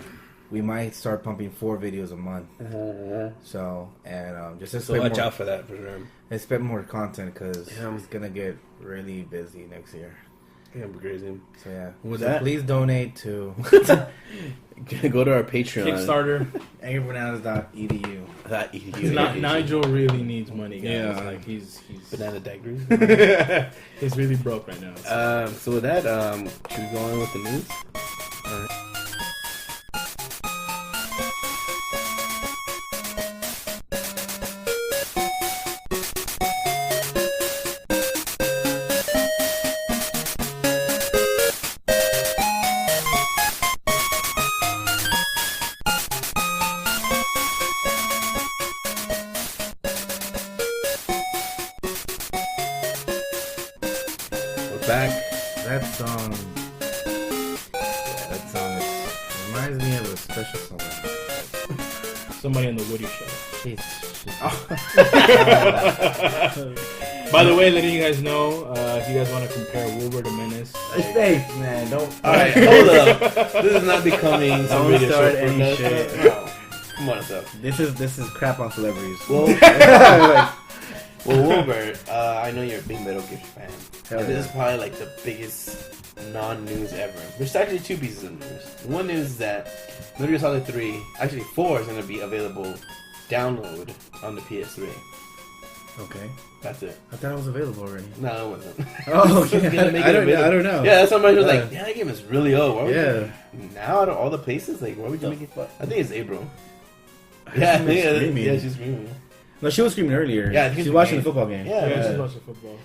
we might start pumping 4 videos a month. So and just So watch out for that for sure. expect more content because Yeah. it's gonna get really busy next year. Yeah, I'm crazy. So yeah, With so that- please donate to Go to our Patreon. Kickstarter. angryBananas.edu. That Nigel really needs money, guys. Yeah. Like he's Banana daggers. he's really broke right now. So with that, should we go on with the news? All right. We're back. That song reminds me of a special song. Somebody on the Woody Show. Jeez. By the way, letting you guys know, if you guys want to compare Wilbur to Menace, Hey, man, don't. All right, hold up. This is not becoming some Don't radio start show any podcast. shit. No. Come on, up. This is crap on celebrities. Well, Like, well, Wilbur, I know you're a big Metal Gear fan. Hell And yeah. this is probably like the biggest non-news ever. There's actually two pieces of news. One news is that Metal Gear Solid 3, actually 4, is going to be available download on the PS3. okay. That's it. I thought it was available already. No, it wasn't. Oh, It's gonna okay. make I it don't know. available. I don't know. Yeah, that's why somebody was Yeah. like, yeah, that game is really old. Why would Yeah. you, now out of all the places, like, why would you make it? fuck? I think it's April. Yeah, I think screaming. yeah, she's screaming. No, she was screaming earlier. Yeah, I think she's it's watching game. the football game. Yeah. Yeah, she's watching football.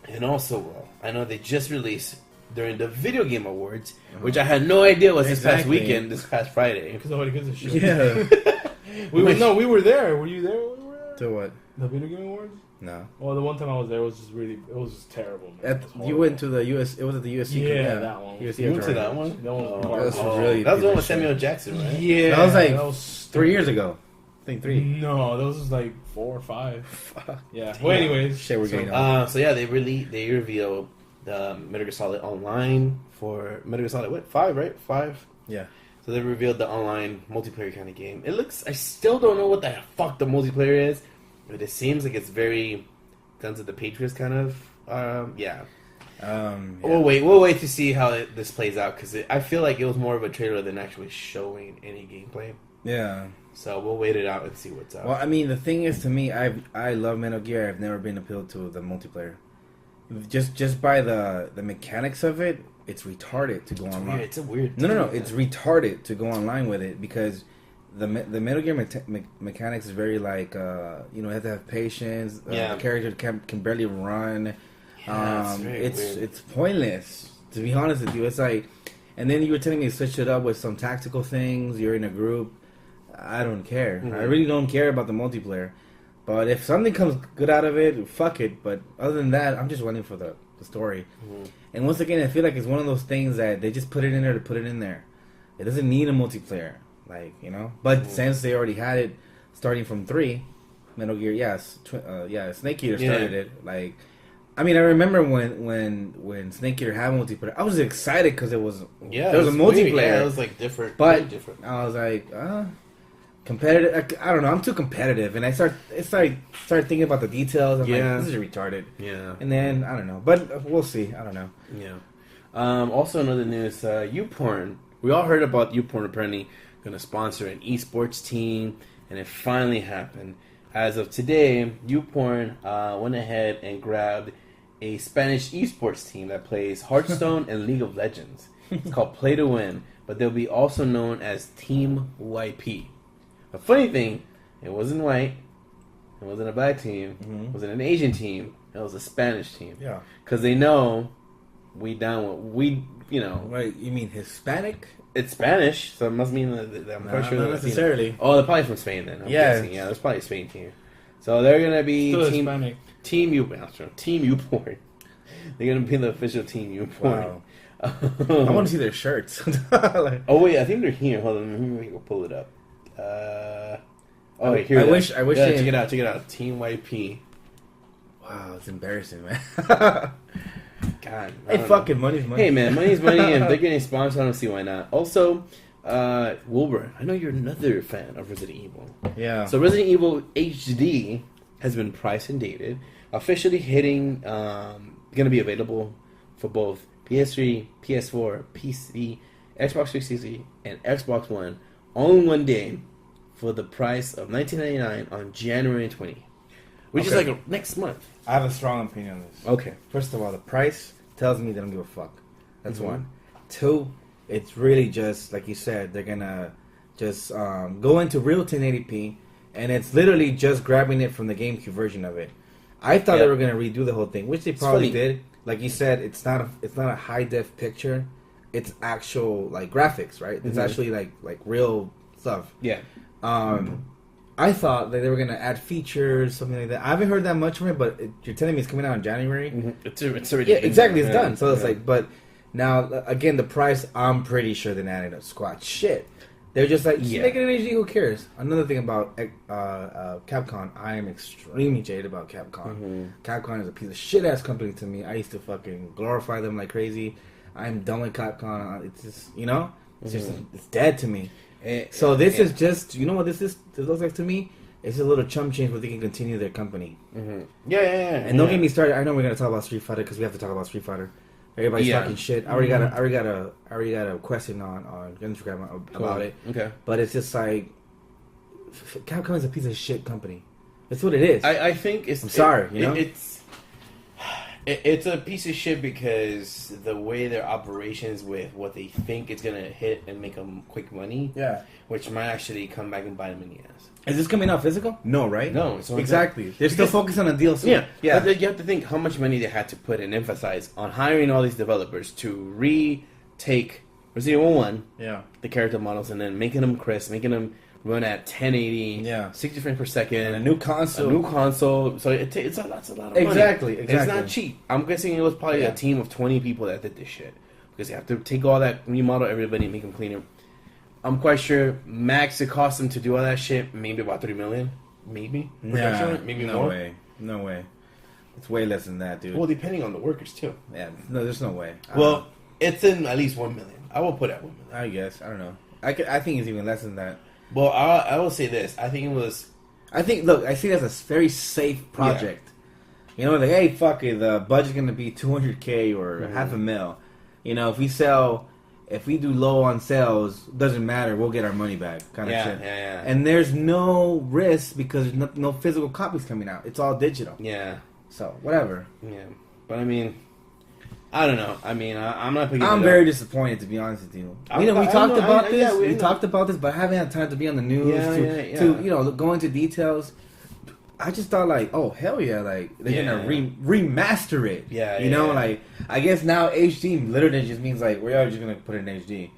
And also, I know they just released during the Video Game Awards, which I had no idea was this past Exactly. weekend, this past Friday. Because nobody gives a shit. Yeah. we were there. Were you there when we were there? To what? The Video Game Awards? No. Well, the one time I was there, it was just terrible. Man. It was You horrible. went to the US. It was at the USC. Yeah, that one. USC You went to Auditorium. that one? That one was Oh, horrible. That's really that was the one with piece of Samuel shit. Jackson, right? Yeah, That was like was 3 years ago. I think 3. No, that was like 4 or 5. Fuck. Yeah. Damn. Well, anyways, Shit, we're getting old. So yeah, they revealed the Metal Gear Solid Online for Metal Gear Solid, what, 5, right? 5? Yeah. So they revealed the online multiplayer kind of game. It looks, I still don't know what the fuck the multiplayer is, but it seems like it's very Guns of the Patriots kind of, yeah. Yeah. We'll wait to see how this plays out, because I feel like it was more of a trailer than actually showing any gameplay. Yeah. So we'll wait it out and see what's up. Well, I mean, the thing is, to me, I love Metal Gear. I've never been appealed to the multiplayer. Just by the mechanics of it, it's retarded to go online. It's a weird. No. It's retarded to go online with it because the Metal Gear mechanics is very like you have to have patience. Yeah. The character can barely run. Yeah, it's very weird. It's pointless, to be honest with you. It's like, and then you were telling me to switch it up with some tactical things. You're in a group. I don't care. Mm-hmm. I really don't care about the multiplayer. But if something comes good out of it, fuck it. But other than that, I'm just waiting for the story. Mm-hmm. And once again, I feel like it's one of those things that they just put it in there to put it in there. It doesn't need a multiplayer, But Mm-hmm. since they already had it, starting from 3, Metal Gear, Snake Eater started it. I remember when Snake Eater had multiplayer, I was excited because there was a multiplayer. Weird. Yeah, it was like different. But very different. I was like, competitive. I don't know. I'm too competitive, and I started thinking about the details. I'm Yeah. like, this is retarded. Yeah. And then I don't know, but we'll see. I don't know. Yeah. Also, another news: YouPorn. We all heard about YouPorn apparently going to sponsor an esports team, and it finally happened. As of today, YouPorn went ahead and grabbed a Spanish esports team that plays Hearthstone and League of Legends. It's called Play to Win, but they'll be also known as Team YP. The funny thing, it wasn't white, it wasn't a black team, it wasn't an Asian team, it was a Spanish team. Yeah. Because they know Wait, you mean Hispanic? it's Spanish, so it must mean that I'm No, quite sure not they're Latino. necessarily. Oh, they're probably from Spain then. I'm Yeah. guessing. Yeah, there's probably a Spain team. So they're gonna be Still team Hispanic. Team YouPorn. They're gonna be the official Team YouPorn. Wow. I want to see their shirts. Oh wait, I think they're here. Hold on, let me go pull it up. Wait, here. I it wish- is. I wish Yeah, they- check it out. Team YP. Wow, it's embarrassing, man. God. I Hey, don't fucking know. money's money. Hey man, money's money, and if they're getting sponsored, I don't see why not. Also, Wilbur, I know you're another fan of Resident Evil. Yeah. So Resident Evil HD has been priced and dated, officially hitting, going to be available for both PS3, PS4, PC, Xbox 360, and Xbox One, all in one day, for the price of $19.99 on January 20th, which is Okay. like next month. I have a strong opinion on this. Okay. First of all, the price tells me they don't give a fuck. That's Mhm. one. Two, it's really just, like you said, they're going to just go into real 1080p, and it's literally just grabbing it from the GameCube version of it. I thought they Yeah. were going to redo the whole thing, which they probably funny. did. Like you said, it's not a high def picture. It's actual like graphics, right? It's Mhm. actually like real stuff. Yeah. I thought that they were gonna add features, something like that. I haven't heard that much from it, but you're telling me it's coming out in January. It's already Yeah, exactly. It's Yeah. done. So it's Yeah. like, but now again, the price. I'm pretty sure they're not in a squat shit. They're just like, just Yeah. make it in HD. Who cares? Another thing about Capcom, I am extremely jaded about Capcom. Mhm. Capcom is a piece of shit ass company to me. I used to fucking glorify them like crazy. I'm done with Capcom. It's just It's just it's dead to me. So this is just, you know what this is? This looks like to me. It's a little chump change where they can continue their company. Mm-hmm. Yeah. And don't get me started. I know we're gonna talk about Street Fighter because we have to talk about Street Fighter. Everybody's talking shit. I already got a question on Instagram about it. Okay. But it's just like Capcom is a piece of shit company. That's what it is. I think it's. I'm sorry. You know? It's a piece of shit because the way their operations with what they think it's gonna hit and make them quick money. Yeah. Which might actually come back and bite them in the ass. Is this coming out physical? No, right? No, it's exactly. They're still focused on the DLC. Yeah. But you have to think how much money they had to put and emphasize on hiring all these developers to retake Resident Evil 1, the character models, and then making them crisp, making them run at 1080, 60 frames per second, and a new console. So that's a lot of money. Exactly. It's not cheap. I'm guessing it was probably a team of 20 people that did this shit because you have to take all that, remodel everybody, and make them cleaner. I'm quite sure max it cost them to do all that shit maybe about $3 million, maybe. Maybe no more. No way. It's way less than that, dude. Well, depending on the workers too. Yeah, no, there's no way. Well, it's in at least $1 million. I will put at $1 million. I guess I don't know. I think it's even less than that. Well, I will say this. I think it was. Look, I see it as a very safe project. Yeah. You know, like, hey, fuck it, the budget's gonna be $200K or $500,000. You know, if we do low on sales, doesn't matter. We'll get our money back, kind of shit. Yeah. And there's no risk because there's no physical copies coming out. It's all digital. Yeah. So whatever. Yeah, but I mean, I don't know. I mean, I'm not picking. I'm very disappointed, to be honest with you. We talked about this. We talked about this, but I haven't had time to be on the news to go into details. I just thought like, oh hell yeah, like they're gonna remaster it. Like I guess now HD literally just means like we are just gonna put it in HD.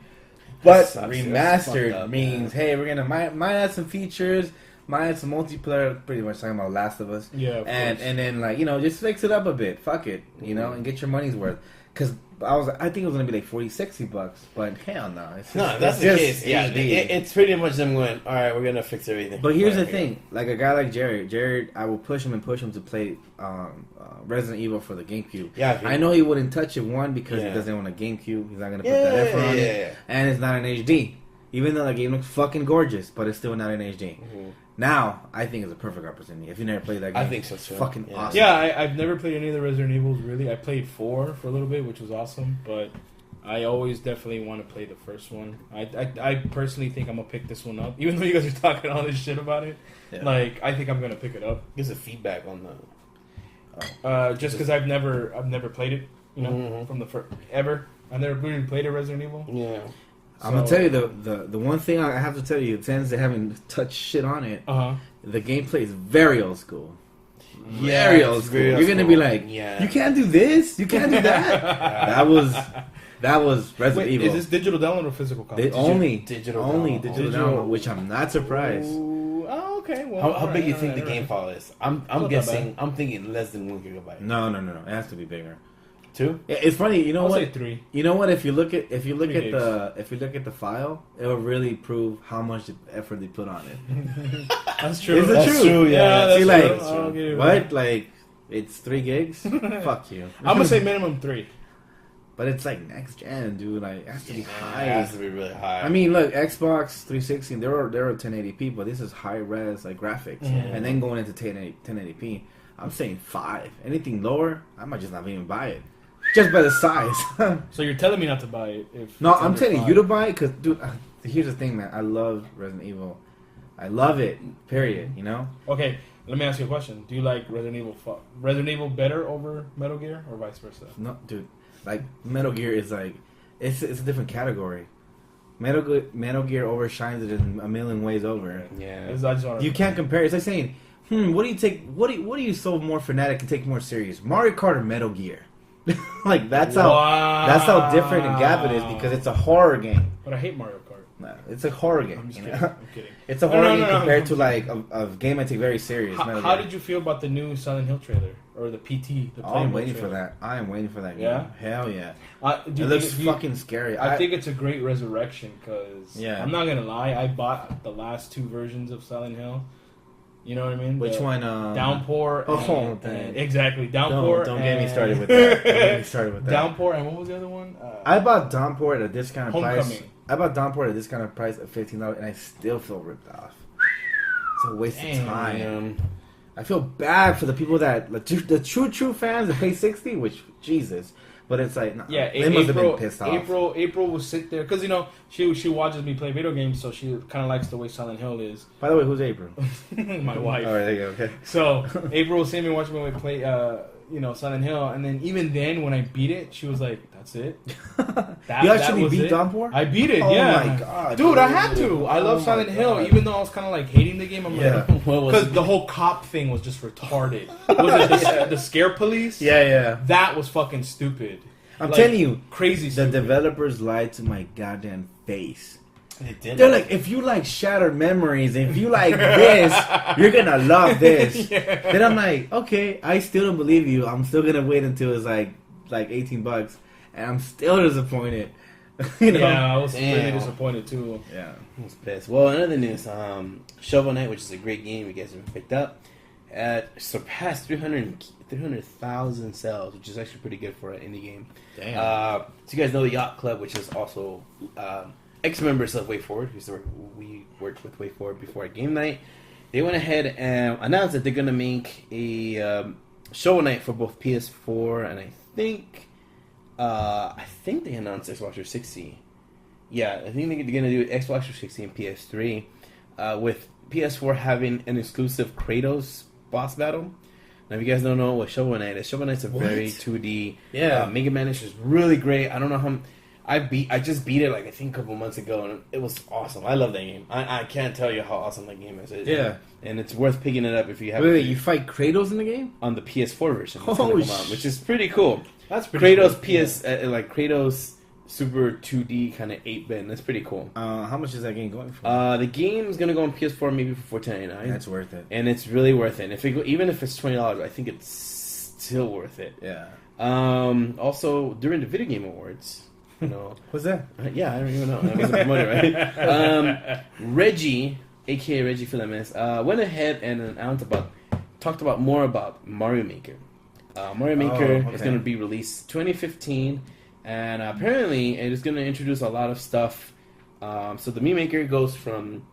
But remastered means hey, we're gonna might add some features, might add some multiplayer. Pretty much talking about Last of Us. Yeah, and then like just fix it up a bit. Fuck it, and get your money's worth. Because I think it was gonna be like $40-$60, but hell no. That's the case. Yeah, it's pretty much them going. All right, we're gonna fix everything. But here's the thing: like a guy like Jared, I will push him to play Resident Evil for the GameCube. Yeah, I know he wouldn't touch it because he doesn't want a GameCube. He's not gonna put that effort on it, and it's not in HD. Even though the game looks fucking gorgeous, but it's still not in HD. Mm-hmm. Now, I think it's a perfect opportunity. If you never played that game, I think so too. It's fucking awesome. Yeah, I've never played any of the Resident Evils, really. I played 4 for a little bit, which was awesome, but I always definitely want to play the first one. I personally think I'm going to pick this one up, even though you guys are talking all this shit about it. Yeah. Like, I think I'm going to pick it up. Give us a feedback on the... just because I've never played it, from the first... Ever. I've never really played a Resident Evil. Yeah. I'm gonna tell you the one thing I have to tell you, since they haven't touched shit on it, the gameplay is very old school. Very old school. You're gonna be like, you can't do this, you can't do that. That was Resident Evil. Is this digital download or physical copy? Only digital download, which I'm not surprised. Ooh, okay. Well, how big you think the game file is? I'm guessing. I'm thinking less than 1 gigabyte. No. It has to be bigger. 2? It's funny, you know I'll what? say 3. You know what? If you look at the file, it will really prove how much effort they put on it. That's true. It's the truth. Yeah, that's true. true. What? Like it's 3 gigs? Fuck you. I'm gonna say minimum 3. But it's like next gen, dude. Like it has to be high. It has to be really high. I mean, look, Xbox 360, they're 1080p, but this is high res like graphics, and then going into 1080p. I'm saying 5. Anything lower, I might just not even buy it. Just by the size. So you're telling me not to buy it? If no, I'm telling you to buy it because, dude, here's the thing, man. I love Resident Evil. I love it, period, Okay, let me ask you a question. Do you like Resident Evil better over Metal Gear or vice versa? No, dude. Like, Metal Gear is like, it's a different category. Metal Gear overshines it in a million ways over. Yeah. You can't compare. It's like saying, what are you so more fanatic and take more serious? Mario Kart or Metal Gear? Like that's how different a gap it is because it's a horror game. But I hate Mario Kart. No, it's a horror game. I'm just kidding. I'm kidding. It's a horror game compared to like a game I take very serious. How did you feel about the new Silent Hill trailer or the PT? I'm waiting for that. I am waiting for that game. Yeah? Hell yeah. It looks fucking scary. I think it's a great resurrection because I'm not gonna lie. I bought the last 2 versions of Silent Hill. You know what I mean? Which one? Downpour. Exactly. Downpour. Don't get me started with that. Downpour and what was the other one? I bought Downpour at a discounted price. I bought Downpour at this kind of price at $15, and I still feel ripped off. It's a waste of time. I feel bad for the people that the true fans that pay $60, which Jesus. But it's like, yeah, they must have been pissed off. April will sit there because she watches me play video games, so she kind of likes the way Silent Hill is. By the way, who's April? My wife. All right, there you go. Okay. So April will see me watching me play, Silent Hill, and then even then when I beat it, she was like, "That's it." You actually beat Downpour? I beat it. Oh yeah. my god, dude! I had to. I love Silent Hill, even though I was kind of like hating the game. I'm like, because the whole cop thing was just retarded. Was it the scare police? Yeah. That was fucking stupid. I'm telling you, crazy. The developers lied to my goddamn face. They're like, if you like Shattered Memories, if you like this, you're gonna love this. Yeah. Then I'm like, okay, I still don't believe you. I'm still gonna wait until it's like $18, and I'm still disappointed. Yeah, I was really disappointed too. Yeah, I was pissed. Well, another news, Shovel Knight, which is a great game you guys have picked up, surpassed 300,000 sales, which is actually pretty good for an indie game. Damn. So you guys know the Yacht Club, which is also ex-members of WayForward. We worked with WayForward before a game night. They went ahead and announced that they're going to make a Shovel Knight for both PS4 and I think they announced Xbox 360. Yeah, I think they're going to do Xbox 360 and PS3 with PS4 having an exclusive Kratos boss battle. Now, if you guys don't know what Shovel Knight is, Shovel Knight's a very 2D. Yeah. Mega Man is just really great. I don't know how... I just beat it, like, I think a couple months ago, and it was awesome. I love that game. I can't tell you how awesome that game is. And it's worth picking it up if you have Wait, you fight Kratos in the game? On the PS4 version. Holy which is pretty cool. That's pretty Kratos cool. Like Kratos Super 2D kind of 8-bit. That's pretty cool. How much is that game going for? The game's going to go on PS4 maybe for $4.99. That's worth it. And it's really worth it. Even if it's $20, I think it's still worth it. Yeah. Also, during the Video Game Awards... What's that? Yeah, I don't even know. I wasn't promoted, right? Reggie, aka Reggie Filames, went ahead and talked about more about Mario Maker. Mario Maker is going to be released 2015, and apparently it is going to introduce a lot of stuff. So the Mii Maker goes from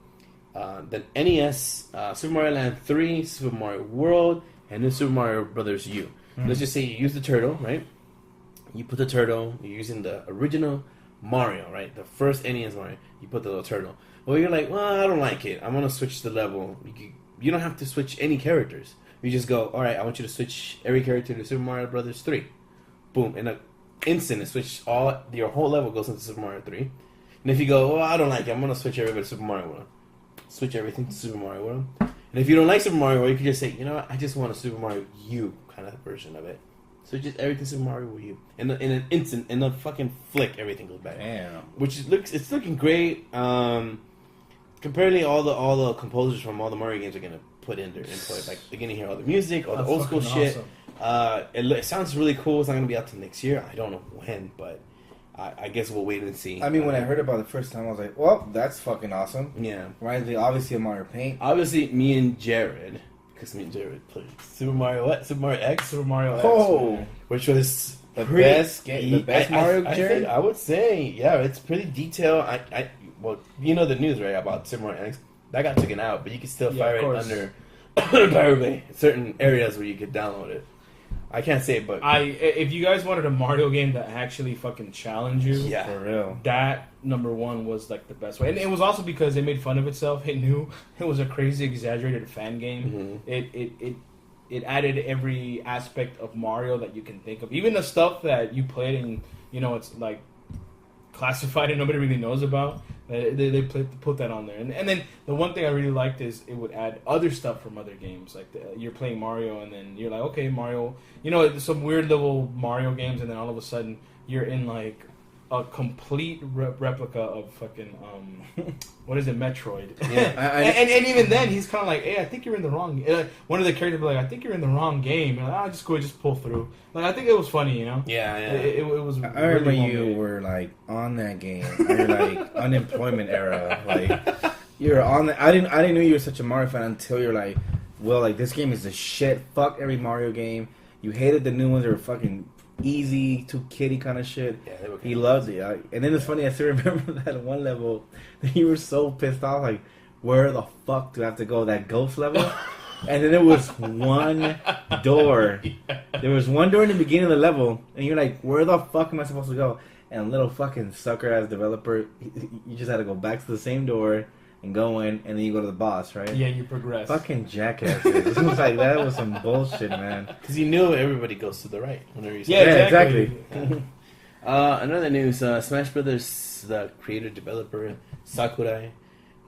the NES, Super Mario Land 3, Super Mario World, and then Super Mario Brothers U. Let's just say you use the turtle, right? You put the turtle, you're using the original Mario, right? The first NES Mario. You put the little turtle. Well, you're like, well, I don't like it. I'm going to switch the level. You don't have to switch any characters. You just go, all right, I want you to switch every character to Super Mario Brothers 3. Boom. In an instant, it switch your whole level goes into Super Mario 3. And if you go, well, I don't like it. I'm going to switch everybody to Super Mario World. Switch everything to Super Mario World. And if you don't like Super Mario World, you can just say, you know what? I just want a Super Mario U kind of version of it. So just everything Super Mario with you, in an instant, in a fucking flick, everything goes back. Damn. It's looking great. Comparatively, all the composers from all the Mario games are gonna put in their input. Like they're gonna hear all the music, all the old school shit. Awesome. It sounds really cool. It's not gonna be out till next year. I don't know when, but I guess we'll wait and see. I mean, when I heard about it the first time, I was like, well, that's fucking awesome. Yeah. Reminds me, obviously, of Mario Paint. Obviously, me and Jared. Because me and Jared played Super Mario what? Super Mario X? Super Mario X. Oh! Which was the best game, the best Mario, Jared? I would say, yeah, it's pretty detailed. Well, you know the news, right, about Super Mario X? That got taken out, but you can still fire it under Pirate Bay. Certain areas where you could download it. I can't say it, but... if you guys wanted a Mario game that actually fucking challenged you... Yeah. For real. That, number one, was, like, the best way. And it was also because it made fun of itself. It knew it was a crazy, exaggerated fan game. Mm-hmm. It added every aspect of Mario that you can think of. Even the stuff that you played and, it's, like, classified and nobody really knows about. They put that on there. And then the one thing I really liked is it would add other stuff from other games. Like you're playing Mario and then you're like, okay, Mario. Some weird little Mario games and then all of a sudden you're in like a complete replica of fucking, what is it, Metroid. Yeah. and even then he's kind of like, hey, I think you're in the wrong... one of the characters will be like, I think you're in the wrong game. And like, just pull through. Like, I think it was funny, Yeah, yeah. It was I remember you were like on that game. You're like unemployment era. Like you're on the. I didn't know you were such a Mario fan until you're like, well, like this game is the shit. Fuck every Mario game. You hated the new ones. They were fucking easy, too kiddie kind of shit. Yeah, they were He loved it. And then it's funny, I still remember that one level, you were so pissed off, like, where the fuck do I have to go? That ghost level? And then there was one door. There was one door in the beginning of the level, and you're like, where the fuck am I supposed to go? And a little fucking sucker-ass developer, you just had to go back to the same door and go in, and then you go to the boss, right? Yeah, you progress. Fucking jackasses. It was like, that was some bullshit, man. Because you knew everybody goes to the right whenever you say Yeah, that. exactly. Another news, Smash Brothers, the creator, developer, Sakurai,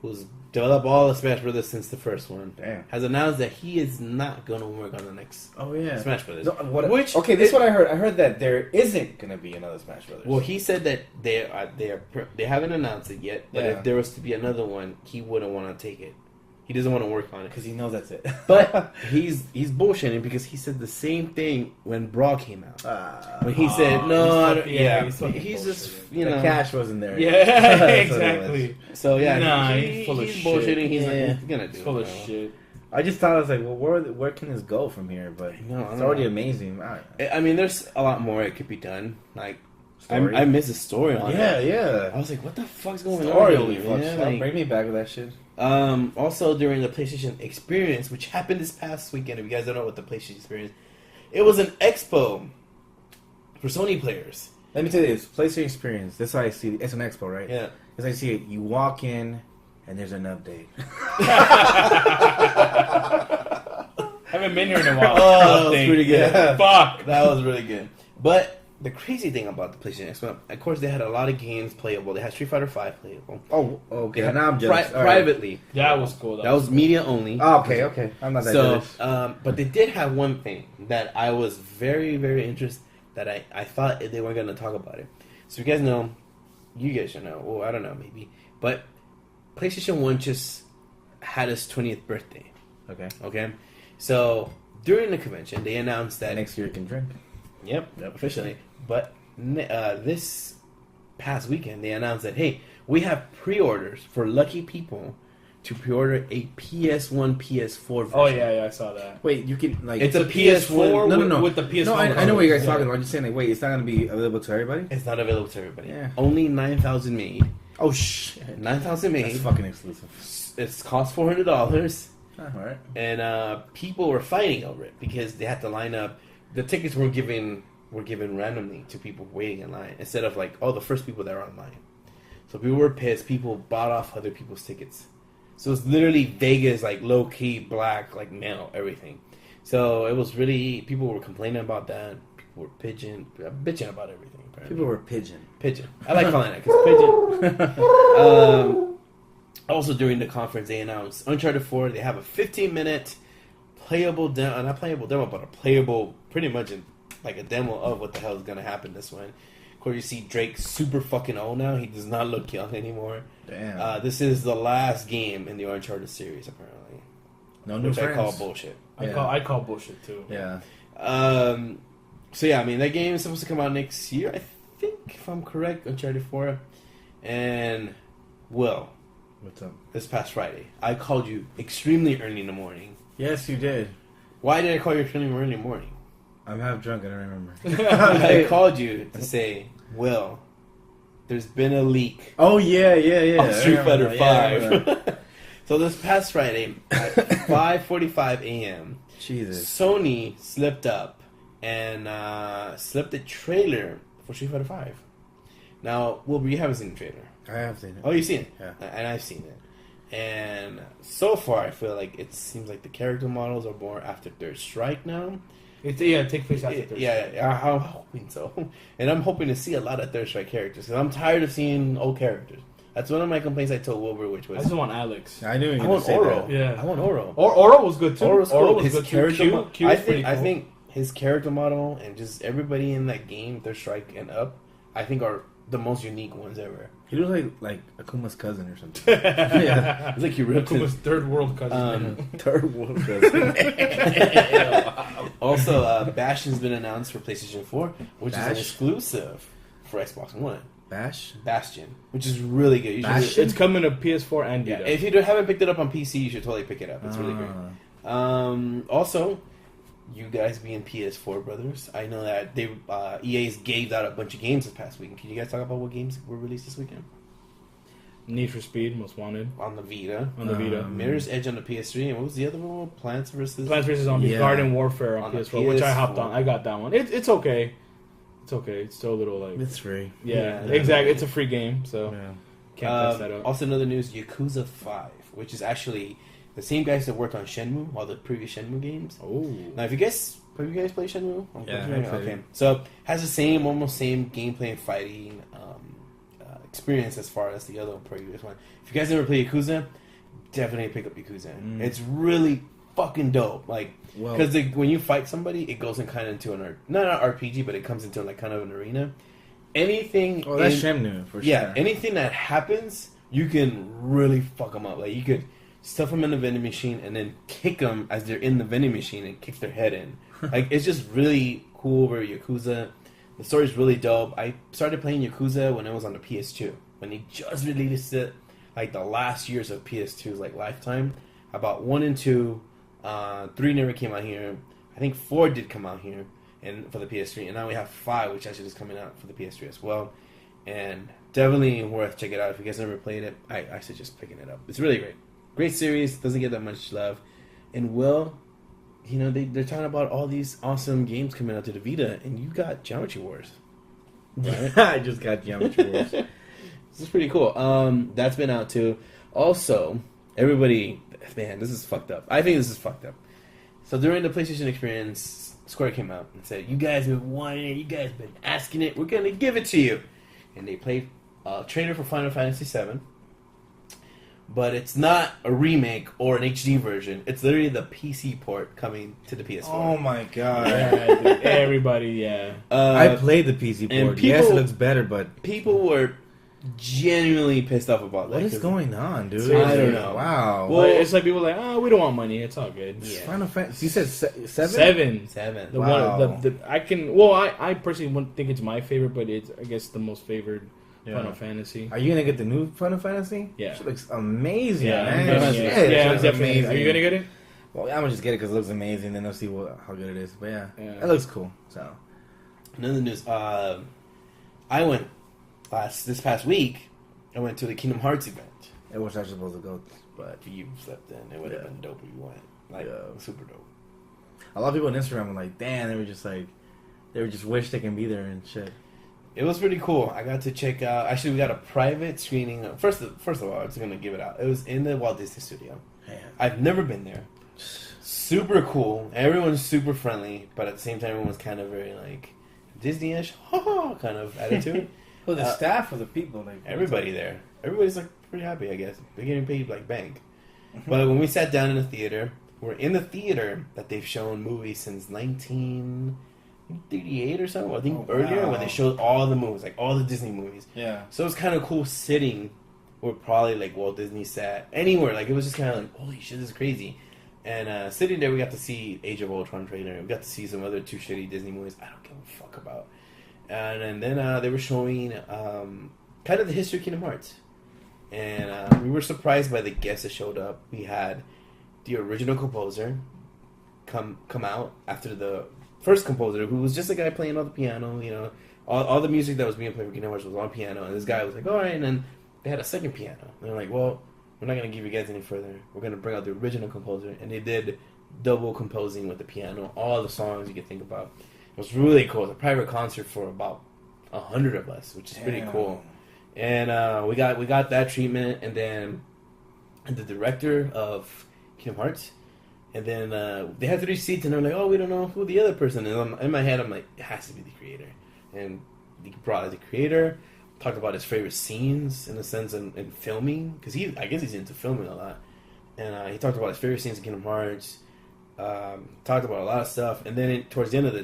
who's developed all the Smash Brothers since the first one, Damn. has announced that he is not going to work on the next Oh, yeah. Smash Brothers. No, Which this is what I heard. I heard that there isn't going to be another Smash Brothers. Well, he said that they haven't announced it yet, but Yeah. if there was to be another one, he wouldn't want to take it. He doesn't want to work on it. Because he knows that's it. But he's bullshitting because he said the same thing when Brawl came out. When he said, "No, I don't, yeah," he's just the cash wasn't there. Yeah, That's what it exactly. So yeah, Nah, he's he's full of shit. bullshitting. He's Yeah. like, he's gonna do It's full it, of bro. shit. I just thought, I was like, well, where can this go from here? But it's already amazing. I mean, there's a lot more it could be done. Like, Story? I missed the story on it. Yeah. I was like, what the fuck's going Story on? only here, fuck. man? Like, Like, bring me back with that shit. Also, during the PlayStation Experience, which happened this past weekend, if you guys don't know what the PlayStation Experience, it was an expo for Sony players. Let me tell you this: PlayStation Experience. This is how I see it. It's an expo, right? Yeah. As I see it, you walk in and there's an update. Haven't been here in a while. Oh, that was Update. pretty good. Yeah. Fuck. That was really good. But the crazy thing about the PlayStation Expo, of course, they had a lot of games playable. They had Street Fighter V playable. Oh, okay. They had Now I'm jealous. All right. privately. That was cool. That was media only. Oh, okay. I'm not that So, jealous. but they did have one thing that I was very, very interested. That I thought they weren't going to talk about it. So you guys should know. Well, I don't know, maybe. But PlayStation 1 just had its 20th birthday. Okay. So during the convention, they announced that Next year you can drink. Yep, officially. But this past weekend, they announced that, hey, we have pre-orders for lucky people to pre-order a PS1, PS4 version. Oh yeah, I saw that. Wait, you can like It's a PS4 No. with the PS4. No, I know what you guys colors. talking about. I'm just saying, like, wait, it's not going to be available to everybody. It's not available to everybody. Yeah. Only 9,000 made. Oh shit, 9,000 made. that's fucking exclusive. It's cost $400. All right. And people were fighting over it because they had to line up. The tickets were given randomly to people waiting in line instead of like, the first people that are online. So people were pissed. People bought off other people's tickets. So it's literally Vegas, like low key, black, like mail, everything. So it was really, people were complaining about that. People were bitching about everything. Apparently. People were pigeon. I like calling it because pigeon. Also during the conference, they announced Uncharted 4. They have a 15-minute playable demo, not playable demo, but a playable, pretty much like a demo of what the hell is going to happen this one. Of course, you see Drake super fucking old now. He does not look young anymore. Damn. This is the last game in the Uncharted series, apparently. No new Which friends. I call bullshit. I call bullshit too. Yeah. So yeah, I mean, that game is supposed to come out next year, I think, if I'm correct, Uncharted 4. And, well, What's up? this past Friday, I called you extremely early in the morning. Yes, you did. Why did I call you extremely early in the morning? I'm half drunk. I don't remember. I called you to say, Will, there's been a leak Oh yeah. of Street Fighter Yeah, 5. So this past Friday at 5:45 a.m., Jesus. Sony slipped up and slipped a trailer for Street Fighter 5. Now, Wilbur, you haven't seen the trailer. I have seen it. Oh, you've seen it? Yeah. And I've seen it. And so far, I feel like it seems like the character models are more after Third Strike now. It takes place after Thursday. Yeah, I'm hoping so. And I'm hoping to see a lot of Third Strike characters. Because I'm tired of seeing old characters. That's one of my complaints I told Wilbur, which I was... just want Alex. I knew you I were going want to say Oro. that. Yeah. I want Oro. Oro was good too. Oro's cool. Oro was His good character too. mo- Q I was pretty think cool. I think his character model and just everybody in that game, Third Strike and up, I think are the most unique ones ever. He looks like Akuma's cousin or something. yeah. It's like he ripped Akuma's his... third world cousin. Third world cousin. Also, Bastion's been announced for PlayStation 4, which is an Bash? exclusive for Xbox One. Bash? Bastion, which is really good. You should, Bastion? It's coming to PS4 and yeah, Vita. if you haven't picked it up on PC, you should totally pick it up. It's really great. Also, you guys being PS4 brothers, I know that they EA's gave out a bunch of games this past week. Can you guys talk about what games were released this weekend? Need for Speed, Most Wanted. On the Vita. On the Vita. Mirror's Edge on the PS3. And what was the other one? Plants vs. Zombies. Yeah. Garden Warfare on On the PS4, which I hopped PS4. on. I got that one. It's okay. It's okay. It's still a little like... It's free. Yeah, Yeah. exactly. It's a free game, so Yeah. can't pass that up. Also, another news: Yakuza 5, which is actually the same guys that worked on Shenmue, all the previous Shenmue games. Oh. Now, if you guys have you guys played Shenmue? Yeah, Sure. I played Okay. it. So has the same, almost same gameplay and fighting experience as far as the other previous one. If you guys never play Yakuza, definitely pick up Yakuza. It's really fucking dope. Like, Well- because when you fight somebody, it goes in kind of into not an RPG, but it comes into like kind of an arena. Anything. Oh, that's Shenmue for sure. Yeah, anything that happens, you can really fuck them up. Like, you could stuff them in the vending machine and then kick them as they're in the vending machine and kick their head in. Like, it's just really cool over Yakuza. The story's really dope. I started playing Yakuza when it was on the PS2. When they just released it, like the last years of PS2's like lifetime. About 1 and 2, 3 never came out here. I think 4 did come out here and for the PS3, and now we have 5, which actually is coming out for the PS3 as well. And definitely worth check it out. If you guys never played it, I suggest picking it up. It's really great. Great series, doesn't get that much love. And they're talking about all these awesome games coming out to the Vita, and you got Geometry Wars. Right? I just got Geometry Wars. This is pretty cool. That's been out too. Also, everybody, man, this is fucked up. I think this is fucked up. So during the PlayStation Experience, Square came out and said, "You guys have been wanting it. You guys have been asking it. We're gonna give it to you." And they played a trailer for Final Fantasy VII. But it's not a remake or an HD version. It's literally the PC port coming to the PS4. Oh my god. Yeah, dude, everybody, yeah. I played the PC and port. Yes, it looks better, but People were genuinely pissed off about that. what is 'cause going on, dude? I don't know. Wow. Well, But it's like people are like, oh, we don't want money. It's all good. Yeah. Final Fantasy. You said 7? 7. 7. The Wow. one, the I can. Well, I personally wouldn't think it's my favorite, but it's I guess the most favored Final Fantasy. Are you gonna get the new Final Fantasy? Yeah. It looks amazing, Yeah, man. yeah, Shit, yeah, it looks definitely. amazing. Are you gonna get it? Well, I'm gonna just get it because it looks amazing. Then I'll see how good it is. But yeah, Yeah. it looks cool. So Another news. I went this past week. I went to the Kingdom Hearts event. I wish I was supposed to go, but If you slept in, it would have Yeah. been dope if you went. Like, Yeah. super dope. a lot of people on Instagram were like, "Damn," they were just wish they can be there and shit. It was pretty cool. I got to check out. Actually, we got a private screening. First of all, I'm just gonna give it out. It was in the Walt Disney Studio. Man. I've never been there. Super cool. Everyone's super friendly, but at the same time, everyone's kind of very like Disney-ish, kind of attitude. Well, the staff or the people, like Everybody there. Everybody's like pretty happy, I guess. They're getting paid like bank. But when we sat down in the theater, we're in the theater that they've shown movies since 1938 or so. I think earlier when they showed all the movies, like all the Disney movies. Yeah. So it was kind of cool sitting where probably like Walt Disney sat anywhere. Like it was just kind of like, holy shit, this is crazy. And sitting there, we got to see Age of Ultron trailer. We got to see some other 2 shitty Disney movies I don't give a fuck about. And then they were showing kind of the history of Kingdom Hearts. And we were surprised by the guests that showed up. We had the original composer come out after the first composer, who was just a guy playing on the piano. You know, all the music that was being played for Kingdom Hearts was on piano. And this guy was like, all right. And then they had a second piano. And they're like, well, we're not going to give you guys any further. We're going to bring out the original composer. And they did double composing with the piano, all the songs you could think about. It was really cool. It was a private concert for about 100 of us, which is pretty cool. And we got that treatment, and then the director of Kingdom Hearts, and then they had 3 seats, and they're like, oh, we don't know who the other person is. In my head, I'm like, it has to be the creator. And he brought out the creator, talked about his favorite scenes in a sense in filming, because I guess he's into filming a lot. And he talked about his favorite scenes in Kingdom Hearts, talked about a lot of stuff, and then towards the end of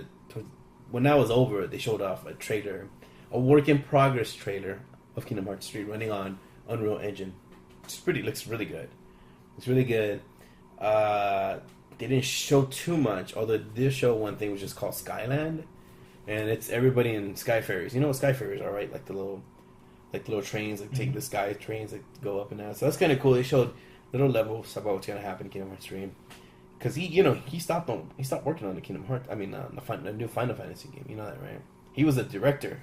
when that was over, they showed off a trailer, a work-in-progress trailer of Kingdom Hearts 3 running on Unreal Engine. Looks really good. It's really good. They didn't show too much, although they did show one thing which is called Skyland, and it's everybody in Sky Ferries. You know what Sky Ferries are, right? Like the little trains that take the sky trains that go up and down. So that's kind of cool. They showed little levels about what's gonna happen in Kingdom Hearts 3. because he stopped working on the Kingdom Hearts. I mean, the new Final Fantasy game. You know that, right? He was a director,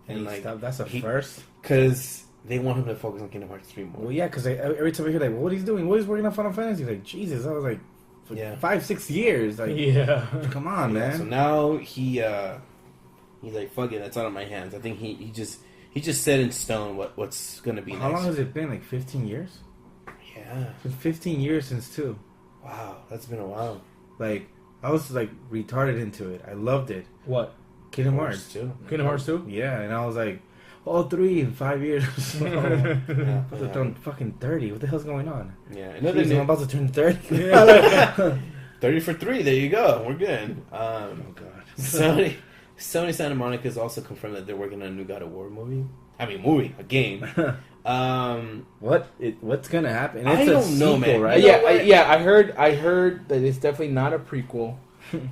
and like that's a first because they want him to focus on Kingdom Hearts 3 more. Well, yeah, because every time I hear like, what he's doing, what he's working on Final Fantasy, like Jesus, I was like, for 5-6 years, like, come on, man. So now he's like, fuck it, that's out of my hands. I think he just set in stone what's gonna be. How long has it been? Like 15 years? Yeah, it's been 15 years since 2. Wow, that's been a while. Like I was like retarded into it. I loved it. What? Kingdom Hearts 2. Kingdom Hearts 2? Yeah, and I was like, 3 in 5 years. I'm turn fucking 30. What the hell's going on? Yeah, I'm about to turn 30. 30 for 3. There you go. We're good. Oh God. Sony Santa Monica has also confirmed that they're working on a new God of War movie. I mean, a game. What's gonna happen? I don't know, man. Right? Yeah. I heard that it's definitely not a prequel.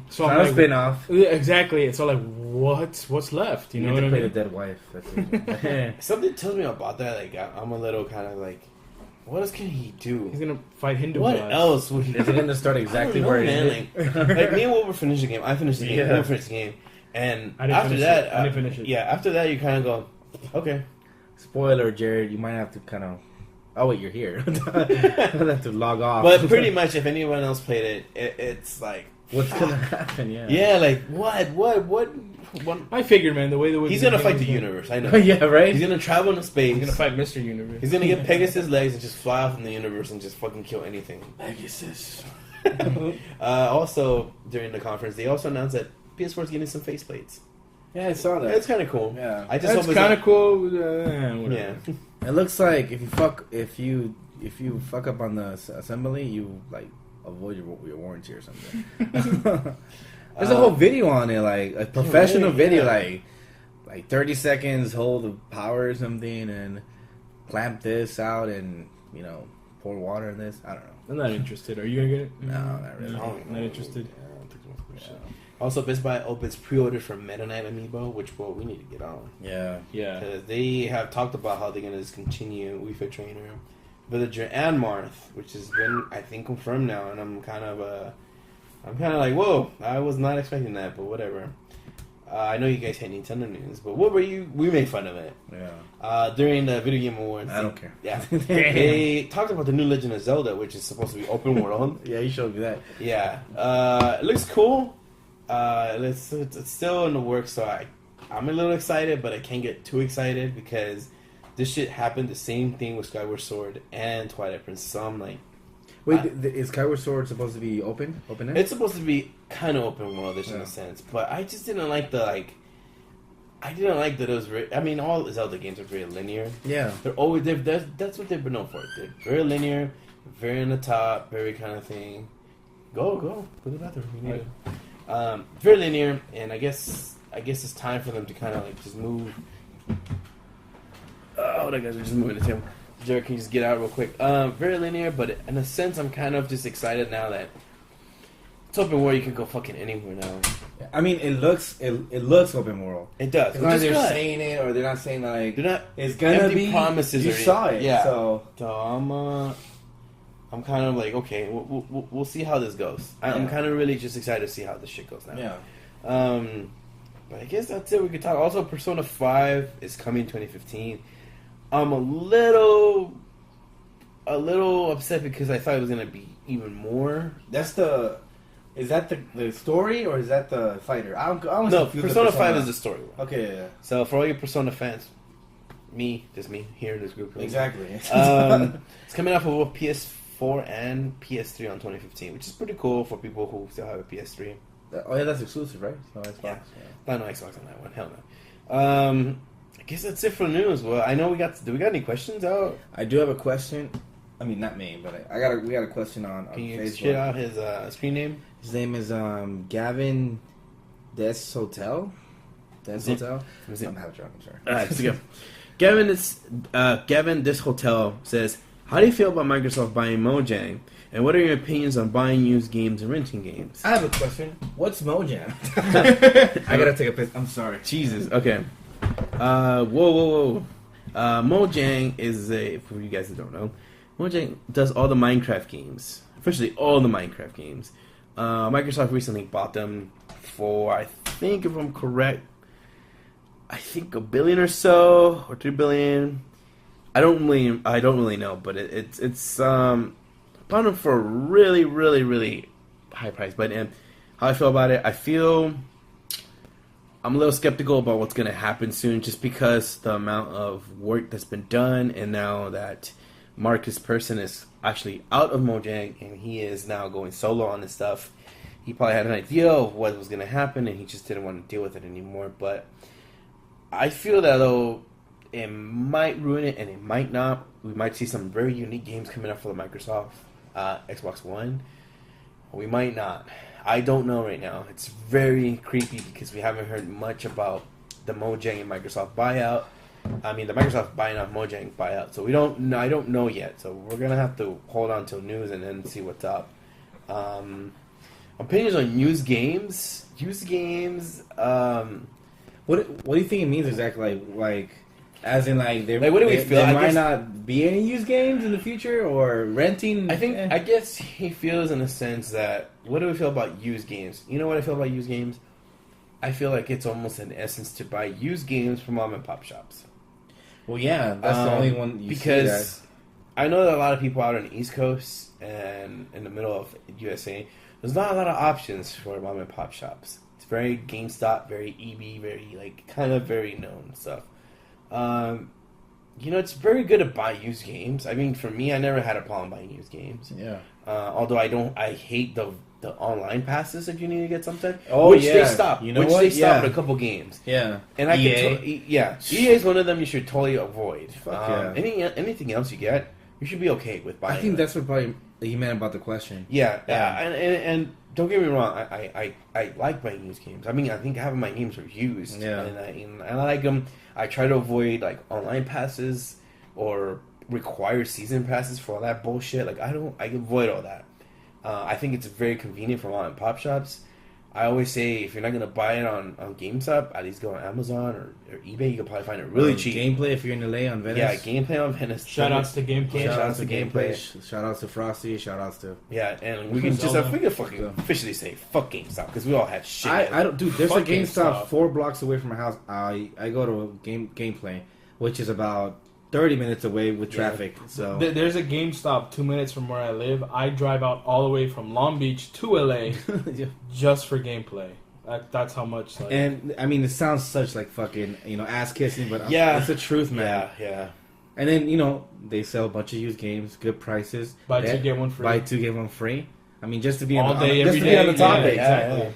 So I'm like, spin-off. Exactly. It's all like, what's left? You know what I mean? Play the dead wife. Something tells me about that. Like, I'm a little kind of like, what else can he do? He's gonna fight Hindu. What else would he do? Is it gonna start exactly where it is? Like me and Wilbur finished the game. I finished the game. Wilbur finished the game. And I didn't finish it. Yeah, after that, you kind of go, okay. Spoiler, Jared. You might have to kind of. Oh wait, you're here. I'll have to log off. But pretty much, if anyone else played it, it's like, what's gonna happen? Yeah. Yeah, like what? I figured, man. The way he's gonna fight the universe. I know. Yeah, right. He's gonna travel into space. He's gonna fight Mr. Universe. He's gonna get Pegasus legs and just fly off in the universe and just fucking kill anything. Pegasus. Also, during the conference, they also announced that PS4 is getting some faceplates. Yeah, I saw that. It's kind of cool. Yeah, I just that's kind of cool. Yeah, it looks like if you fuck up on the assembly, you like avoid your warranty or something. There's a whole video on it, like a professional video, like 30 seconds, hold the power or something, and clamp this out, and pour water in this. I don't know. I'm not interested. Are you gonna get it? No, not really. Not interested. I don't think so. Also, Best Buy opens pre-order for Meta Knight Amiibo, which we need to get on. Yeah. Because they have talked about how they're going to discontinue Wii Fit Trainer, Villager, and Marth, which has been, I think, confirmed now. And I'm kind of like, whoa, I was not expecting that, but whatever. I know you guys hate Nintendo news, but what were you? We made fun of it. Yeah. During the Video Game Awards. I don't care. Yeah. They talked about the new Legend of Zelda, which is supposed to be open world. Yeah, you showed me that. Yeah. It looks cool. It's still in the works, so I'm a little excited, but I can't get too excited because this shit happened the same thing with Skyward Sword and Twilight Princess. So I'm like, wait, is Skyward Sword supposed to be open? It's supposed to be kind of open worldish in a sense, but I just didn't like I didn't like that it was. I mean, all Zelda games are very linear. Yeah, they're always that's what they've been known for. They're very linear, very in the top, very kind of thing. Go to the bathroom. You need to. Very linear, and I guess it's time for them to kind of like just move. Oh, the guys are just moving the table. Jared, can you just get out real quick? Very linear, but in a sense, I'm kind of just excited now that it's open world. You can go fucking anywhere now. I mean, it looks open world. It does. It's not they're saying it or they're not saying like they're not. It's gonna be promises. You saw it, yeah. So I'm kind of like, okay, we'll see how this goes. I'm kind of really just excited to see how this shit goes now. Yeah. But I guess that's it. We could talk. Also, Persona 5 is coming 2015. I'm a little upset because I thought it was gonna be even more. Is that the story or is that the fighter? No, Persona 5 is the story one. Okay, yeah. So for all you Persona fans, just me here in this group. Exactly. It's coming out for both PS4 and PS3 on 2015, which is pretty cool for people who still have a PS3. Oh yeah, that's exclusive, right? No Xbox. Yeah. Not no Xbox on that one. Hell no. I guess that's it for news. Well, I know do we got any questions out? I do have a question. I mean, not me, but we got a question on Can you Facebook. shit out his screen name? His name is Gavin Des Hotel. I'm having trouble. I'm sorry. All right, so go. Gavin This Hotel says, how do you feel about Microsoft buying Mojang? And what are your opinions on buying used games and renting games? I have a question. What's Mojang? I gotta take a piss. I'm sorry. Jesus. Okay. Whoa. Mojang is for you guys that don't know, Mojang does all the Minecraft games. Officially, all the Minecraft games. Microsoft recently bought them for, I think, if I'm correct, I think $1 billion or so, or $3 billion. I don't really know, but it's bought them for a really, really, really high price. But how I feel about it, I'm a little skeptical about what's going to happen soon, just because the amount of work that's been done, and now that Marcus Persson is actually out of Mojang and he is now going solo on this stuff. He probably had an idea of what was going to happen, and he just didn't want to deal with it anymore. But I feel that though it might ruin it and it might not. We might see some very unique games coming up for the Microsoft Xbox One. We might not. I don't know right now. It's very creepy because we haven't heard much about the Mojang and Microsoft buyout. I mean, the Microsoft buying out Mojang buyout. So we don't know. I don't know yet. So we're gonna have to hold on till news and then see what's up. Opinions on used games. Used games. What do you think it means exactly? Like as in like there. Like what do we feel? There might not be any used games in the future, or renting. I guess he feels in a sense that, what do we feel about used games? You know what I feel about used games? I feel like it's almost an essence to buy used games from mom and pop shops. Well, yeah, that's the only one you because see I know that a lot of people out on the East Coast and in the middle of USA, there's not a lot of options for mom and pop shops. It's very GameStop, very EB, very like kind of very known stuff. It's very good to buy used games. I mean, for me, I never had a problem buying used games. Yeah. Although I hate the online passes if you need to get something. Oh, which yeah. they stopped. You know which what? they stopped Yeah. a couple games. Yeah. And I EA? can EA is one of them you should totally avoid. Fuck yeah. Anything else you get, you should be okay with buying. I think that's what probably he meant about the question. Yeah. And don't get me wrong, I like buying used games. I mean, I think half of my games are used. Yeah. And I like them. I try to avoid like online passes or require season passes for all that bullshit. Like I avoid all that. I think it's very convenient for mom and pop shops. I always say if you're not gonna buy it on GameStop, at least go on Amazon or eBay. You can probably find it really cheap. Gameplay if you're in LA on Venice. Yeah, Gameplay on Venice. Shoutouts to Gameplay. Shoutouts to Gameplay. Shoutouts to Frosty. Shoutouts to and we can we can fucking officially say fuck GameStop because we all had shit. I don't, dude. There's a Fuck GameStop GameStop. 4 blocks away from my house. I go to Gameplay, which is about 30 minutes away with traffic. So There's a GameStop 2 minutes from where I live. I drive out all the way from Long Beach to LA just for Gameplay. That's how much. Like, and I mean, it sounds such like fucking ass kissing, but Yeah. it's the truth, man. Yeah. And then they sell a bunch of used games, good prices. buy two get one free. Buy 2 get 1 free. I mean, just to be all day, every just to day. be on the topic. Yeah, exactly.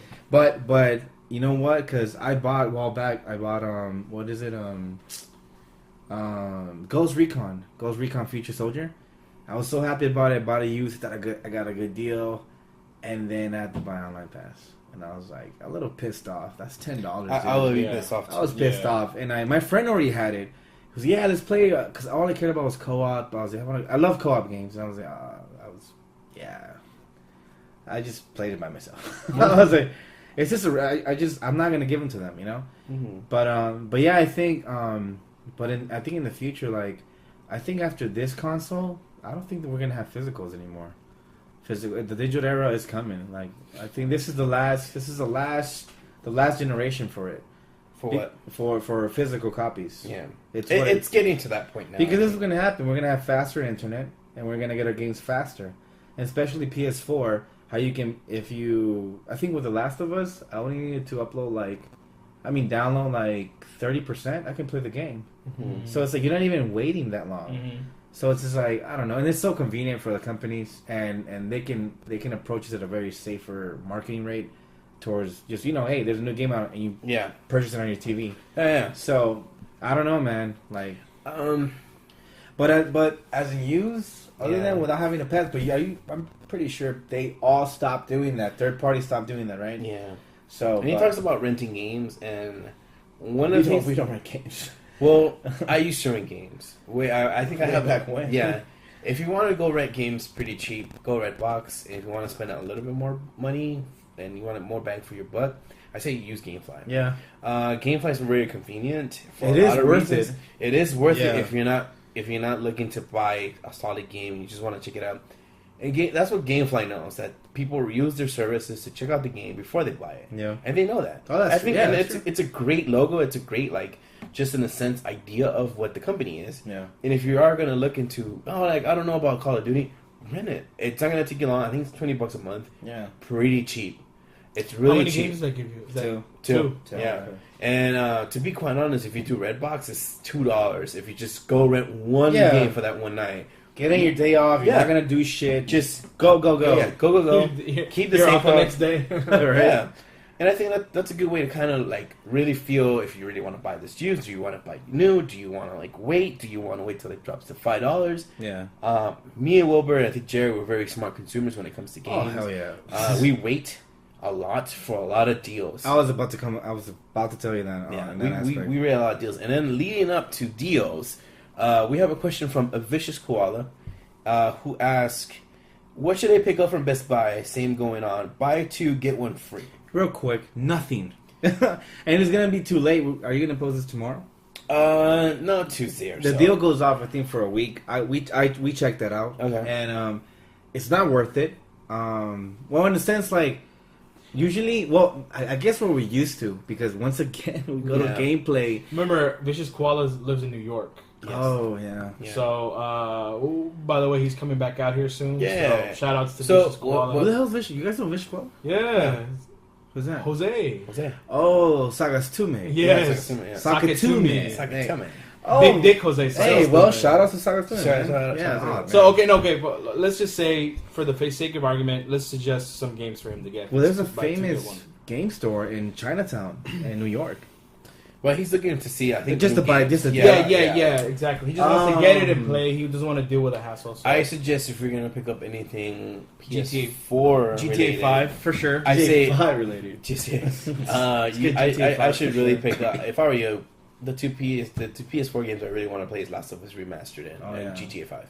But you know what? Because I bought a while back. I bought what is it? Ghost Recon Future Soldier. I was so happy about it. I bought it used. Thought I got a good deal, and then I had to buy online pass, and I was like a little pissed off. That's $10. I would be Yeah. pissed off. I was pissed off, and my friend already had it. He was let's play, because all I cared about was co-op. I was like, I love co-op games, and I was like, I just played it by myself. I was like, it's just I'm not gonna give them to them, you know. Mm-hmm. But yeah, I think I think in the future, like, I think after this console, I don't think that we're gonna have physicals anymore. The digital era is coming. Like, I think this is the last generation for it. For what? For physical copies. Yeah. It's getting to that point now. because this is going to happen. We're going to have faster internet, and we're going to get our games faster. And especially PS4, how you can, I think with The Last of Us, I only needed to upload download like 30%, I can play the game. Mm-hmm. So it's like, you're not even waiting that long. Mm-hmm. So it's just like, I don't know. And it's so convenient for the companies, and they can approach it at a very safer marketing rate towards just, hey, there's a new game out, and you purchase it on your TV. Yeah. So I don't know, man. Like, but as in use, other than without having a pass, I'm pretty sure they all stopped doing that. Third party stopped doing that, right? Yeah. So and he talks about renting games, and one of the things we don't rent games. Well, I used to rent games. I think I have back when. Yeah. If you want to go rent games pretty cheap, go Redbox. If you want to spend a little bit more money and you want more bang for your buck, I say use GameFly. Yeah. GameFly is very convenient. For It a is lot of worth reasons. it. It is worth Yeah. it if you're not if you're not looking to buy a solid game, you just want to check it out. And that's what GameFly knows, that people use their services to check out the game before they buy it. Yeah. And they know that. Oh, that's I think true. Yeah, and that's it's a great logo. It's a great, like, just in a sense, idea of what the company is. Yeah. And if you are going to look into, I don't know about Call of Duty, rent it. It's not going to take you long. I think it's $20 a month. Yeah. Pretty cheap. It's really How many cheap. games does that give you? Is that Two. Two. Yeah. Okay. And to be quite honest, if you do Redbox, it's $2. If you just go rent one Yeah. game for that one night. Get in your day off. You're Yeah. not gonna do shit. Just go. Yeah, go. Keep the You're same off the up. next day. Right. Yeah. And I think that's a good way to kind of like really feel if you really want to buy this used. Do you want to buy new? Do you want to like wait? Do you want to wait till it drops to $5? Yeah. Me and Wilbur, and I think Jerry, we're very smart consumers when it comes to Oh games. hell yeah. We wait a lot for a lot of deals. I was about to tell you that. Yeah, in that aspect. we read a lot of deals. And then leading up to deals, we have a question from a vicious koala who asks, what should I pick up from Best Buy? Same going on. Buy two, get one free. Real quick, nothing. And it's gonna be too late. Are you gonna post this tomorrow? No, Tuesday or The so. deal goes off, I think, for a week. We checked that out. Okay. And it's not worth it. Well, in a sense, like, usually, I guess what we're used to, because once again, we go to gameplay. Remember, Vicious Koala lives in New York. Yes. Oh, yeah. So, by the way, he's coming back out here soon. Yeah. So, shout outs to So, Vicious Koala. Who the hell's Vicious? You guys know Vicious Club? Yeah. Who's that? Jose. Oh, Sagastume. Yes. Sakatume. Sakatume. Oh, Big Dick Jose. hey, well, shout out to Sagastume. Shout man. out, Yeah, shout out. oh, man. So, okay, but let's just say, for the sake of argument, let's suggest some games for him to get. Well, there's a Buy two, get famous one. game store in Chinatown in New York. Well, he's looking to see, I think... Just to new buy- games. just to- Yeah, exactly. He just wants to get it and Um, play. He doesn't want to deal with a hassle. So. I suggest if you're going to pick up anything GTA PS4 GTA 5, for sure. I say... related. I should really pick up... If I were you, the two PS4 games I really want to play is Last of Us Remastered and GTA 5.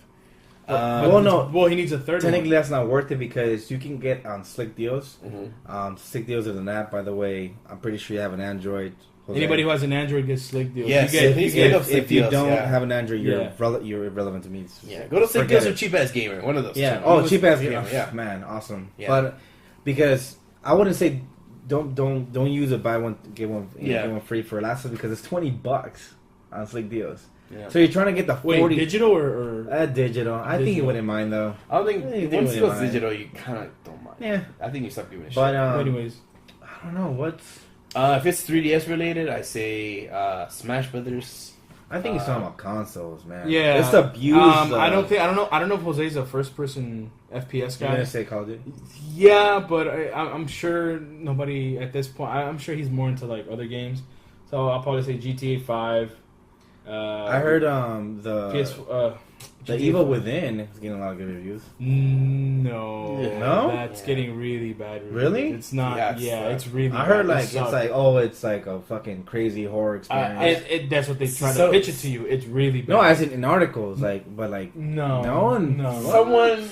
Well, no. Well, he needs a third Technically, one. that's not worth it because you can get on Slick Deals. Mhm. Slick Deals is an app, by the way. I'm pretty sure you have an Android. Jose. Anybody who has an Android gets Slick Deals. Yes, you get, please you get get, up Slick If you Deals, don't yeah. have an Android, you're Yeah. you're irrelevant to me. Yeah, go to Slick Forget Deals or it. Cheap Ass Gamer. One of those. Yeah. two. Oh, cheap ass Yeah, game. yeah. Man, awesome. Yeah. But because I wouldn't say don't use it. Buy one get one get one free for Last of Us because it's $20 on Slick Deals. Yeah. So you're trying to get the 40 Wait, digital or digital. I think you Digital. wouldn't mind though. I don't think Yeah, you once think it we goes might. digital, you kind of don't mind. Yeah. I think you stop giving a shit. But anyways. I don't know what's. If it's 3DS related, I say Smash Brothers. I think he's talking about consoles, man. Yeah, it's abused. I don't know if Jose's a first person FPS You're guy. gonna say Call of Duty? Yeah, but I'm sure nobody at this point. I'm sure he's more into like other games. So I'll probably say GTA 5. I heard the GTA Evil 5. Within is getting a lot of good reviews. No, No? that's getting really bad. Reviews. Really? It's not. Yeah, Yeah, it's it's really. I heard bad. It like sucks. it's like a fucking crazy horror experience. That's what they try So- to pitch it to you. It's really bad. no, as in articles, but like no, No. Someone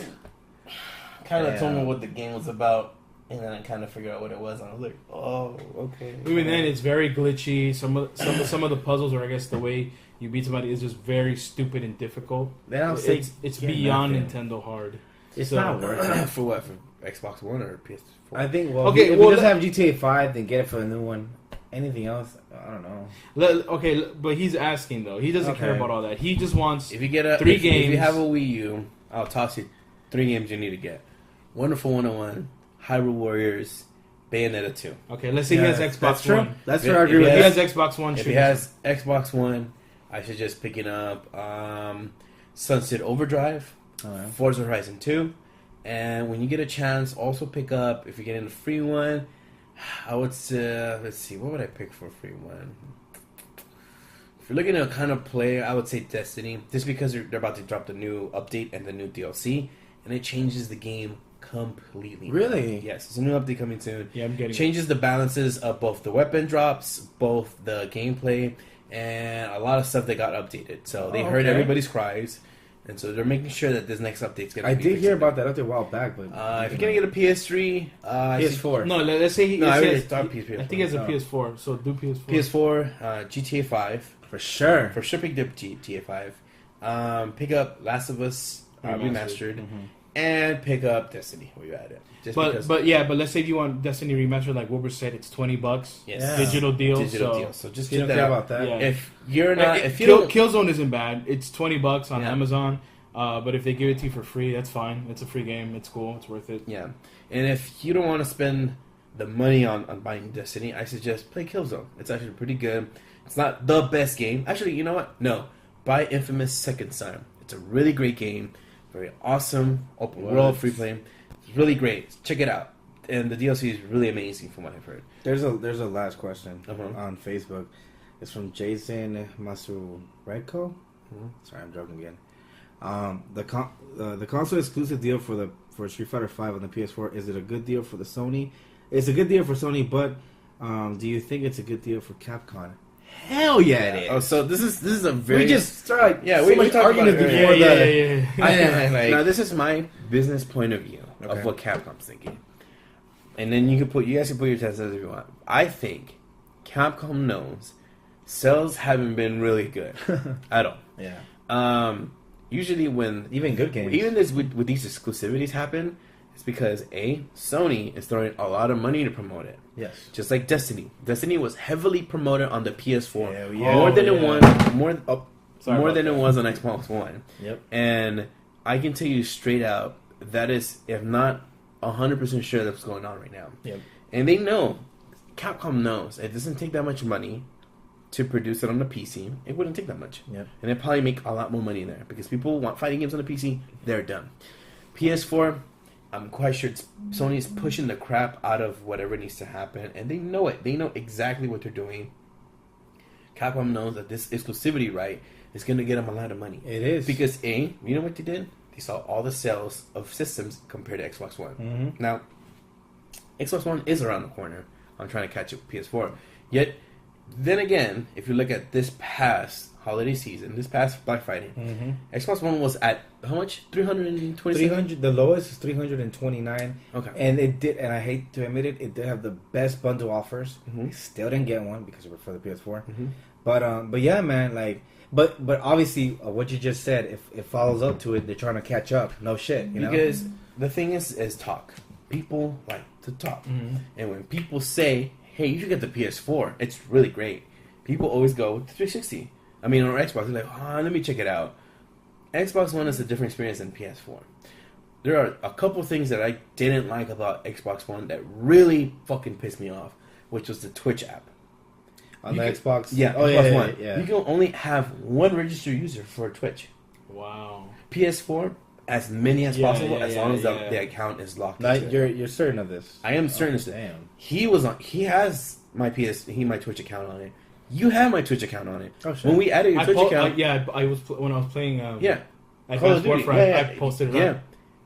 kind of Yeah. told me what the game was about, and then I kind of figured out what it was, and I was like, oh, okay. Even then, it's very glitchy. Some of the puzzles, or I guess the way you beat somebody, is just very stupid and difficult. then I'll say It's get beyond nothing. Nintendo hard. It's So- not worth it. For what? For Xbox One or PS4? I think Okay, if well, he doesn't have GTA 5, then get it for a new one. Anything else, I don't know. Okay, but he's asking though. He doesn't care Okay. about all that. He just wants. If you get a Three if you games. have a Wii U, I'll toss you 3 games you need to get: Wonderful 101, Hyrule Warriors, Bayonetta 2. Okay, let's say Yeah, he has Xbox that's true. One. That's If- where I if agree he with He has- you. has Xbox One. If shoot he him. has Xbox One, I suggest picking up Sunset Overdrive, Alright. Forza Horizon 2, and when you get a chance, also pick up, if you're getting a free one, I would say, let's see, what would I pick for a free one? If you're looking to kind of play, I would say Destiny, just because they're about to drop the new update and the new DLC, and it changes the game completely. Really? Yes, it's a new update coming soon. Yeah, I'm getting. Changes the balances of both the weapon drops, both the gameplay, and a lot of stuff that got updated. So they Oh, heard okay. everybody's cries, and so they're making sure that this next update's gonna. I be did hear fixing about that update a while back, but If you're gonna get a PS3, PS4. No, let's say he. No, I he already has- thought PS4. I think he has a Oh. PS4. So do PS4. PS4, GTA 5 for sure. for sure. Pick up GTA 5. pick up Last of Us remastered, and pick up Destiny while you're at it. But let's say if you want Destiny remastered, like Wilbur said, it's $20. Yes. Yeah. Digital deal. So just You check don't that care out. about that. Yeah. If you're not, if you don't, Killzone isn't bad. It's $20 on Yeah. Amazon. But if they give it to you for free, that's fine. It's a free game. It's cool. It's worth it. yeah. And if you don't want to spend the money on buying Destiny, I suggest play Killzone. It's actually pretty good. It's not the best game. Actually, you know what? No. Buy Infamous Second Son. It's a really great game. Very awesome. Open world, free play. It's really great. Check it out. And the DLC is really amazing from what I've heard. There's a last question Uh-huh. on Facebook. It's from Jason Masurenko. Sorry, I'm joking again. The console exclusive deal for Street Fighter V on the PS4, is it a good deal for the Sony? It's a good deal for Sony, but do you think it's a good deal for Capcom? Hell yeah, it is. Oh, so this is a very... We just started we much talked about argument it before earlier. Yeah. Now, this is my business point of view Okay. of what Capcom's thinking. And then you guys can put your tests as if you want. I think Capcom knows sales haven't been really good at all. Yeah. Usually when Even good games. even this with these exclusivities happen, it's because Sony is throwing a lot of money to promote it. Yes. Just like Destiny. Destiny was heavily promoted on the PS4 Hell yeah. more than Oh, it yeah. was Sorry more about than that. it was on Xbox One. Yep. And I can tell you straight out that is, if not 100% sure, that's what's going on right now. Yep. And they know, Capcom knows, it doesn't take that much money to produce it on the PC. It wouldn't take that much. Yep. And they probably make a lot more money there because people want fighting games on the PC. They're done. PS4, I'm quite sure Sony's pushing the crap out of whatever needs to happen, and they know it. They know exactly what they're doing. Capcom knows that this exclusivity right is going to get them a lot of money. It is. Because you know what they did? They saw all the sales of systems compared to Xbox One. Mm-hmm. Now, Xbox One is around the corner. I'm trying to catch up with PS4. Yet, then again, if you look at this past holiday season, this past Black Friday, Xbox One was at how much? 327? 300. The lowest is 329. Okay. And it did, and I hate to admit it, it did have the best bundle offers. Mhm. I still didn't get one because it was for the PS4. Mhm. But yeah, man, like, but obviously, what you just said, if it follows up to it, they're trying to catch up. No shit, you know. Because the thing is talk. People like to talk. And when people say, hey, you should get the PS4, it's really great. People always go with the 360. I mean, on Xbox, they're like, oh, let me check it out. Xbox One is a different experience than PS4. There are a couple things that I didn't like about Xbox One that really fucking pissed me off, which was the Twitch app. On You the can- Xbox. Yeah, Oh, Xbox yeah, One. yeah. You can only have one registered user for Twitch. Wow. PS4, as many as Yeah, possible, yeah, as yeah, long as yeah. the account is locked. Now, into it. you're certain of this. I am certain. Damn. He has my Twitch account on it. You have my Twitch account on it. Oh, shit. When we added your Twitch account, I was when I was playing. yeah, At Call of Advanced Duty. Warfare, Yeah, I posted it yeah. up.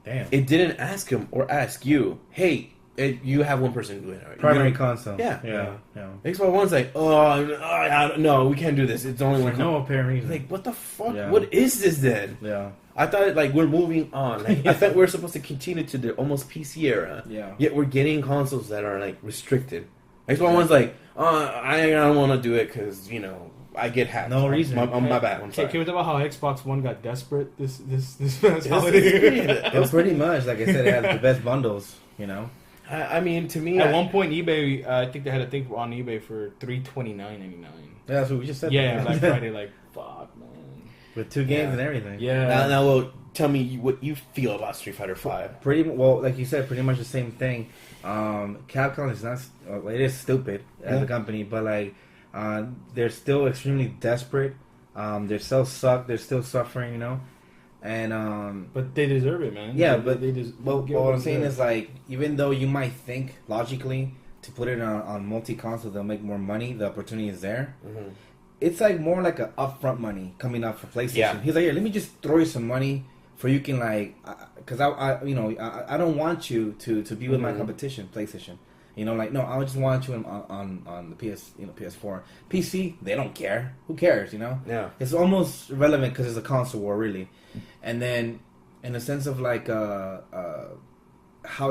Damn. It didn't ask him or ask you. Hey, you have one person doing it. Right? Primary You know, console. Yeah. Yeah. Yeah. Xbox One's like, no, we can't do this. It's only one. For no apparent reason. Like, what the fuck? Yeah. What is this then? Yeah. I thought like we're moving on. Like, I thought we are supposed to continue to the almost PC era. Yeah. Yet we're getting consoles that are like restricted. Xbox One's like, I don't want to do it because I get hacked. No reason. My bad. I'm sorry. Can we talk about how Xbox One got desperate this past holiday? It's pretty much, like I said, it has the best bundles, you know? I mean, to me, At one point, eBay, I think they had a thing on eBay for $329.99. Yeah, that's what we just said. Yeah, Black Friday, like fuck, man. With 2 games Yeah. and everything. Yeah. now, well, tell me what you feel about Street Fighter V. Pretty well, like you said, pretty much the same thing. Capcom is not, it is stupid as a company, but like, they're still extremely desperate. Their sales suck. They're still suffering, you know? And, But they deserve it, man. yeah, but they just. what I'm saying is, like, even though you might think logically to put it on multi-console, they'll make more money, the opportunity is there. Mm-hmm. It's like more like a upfront money coming up for PlayStation. Yeah. He's like, here, let me just throw you some money for you can like, because I don't want you to be with my competition, PlayStation. You know, like, no, I just want you on the PS4, PC. They don't care. Who cares? You know. Yeah. It's almost irrelevant because it's a console war, really. And then, in the sense of like how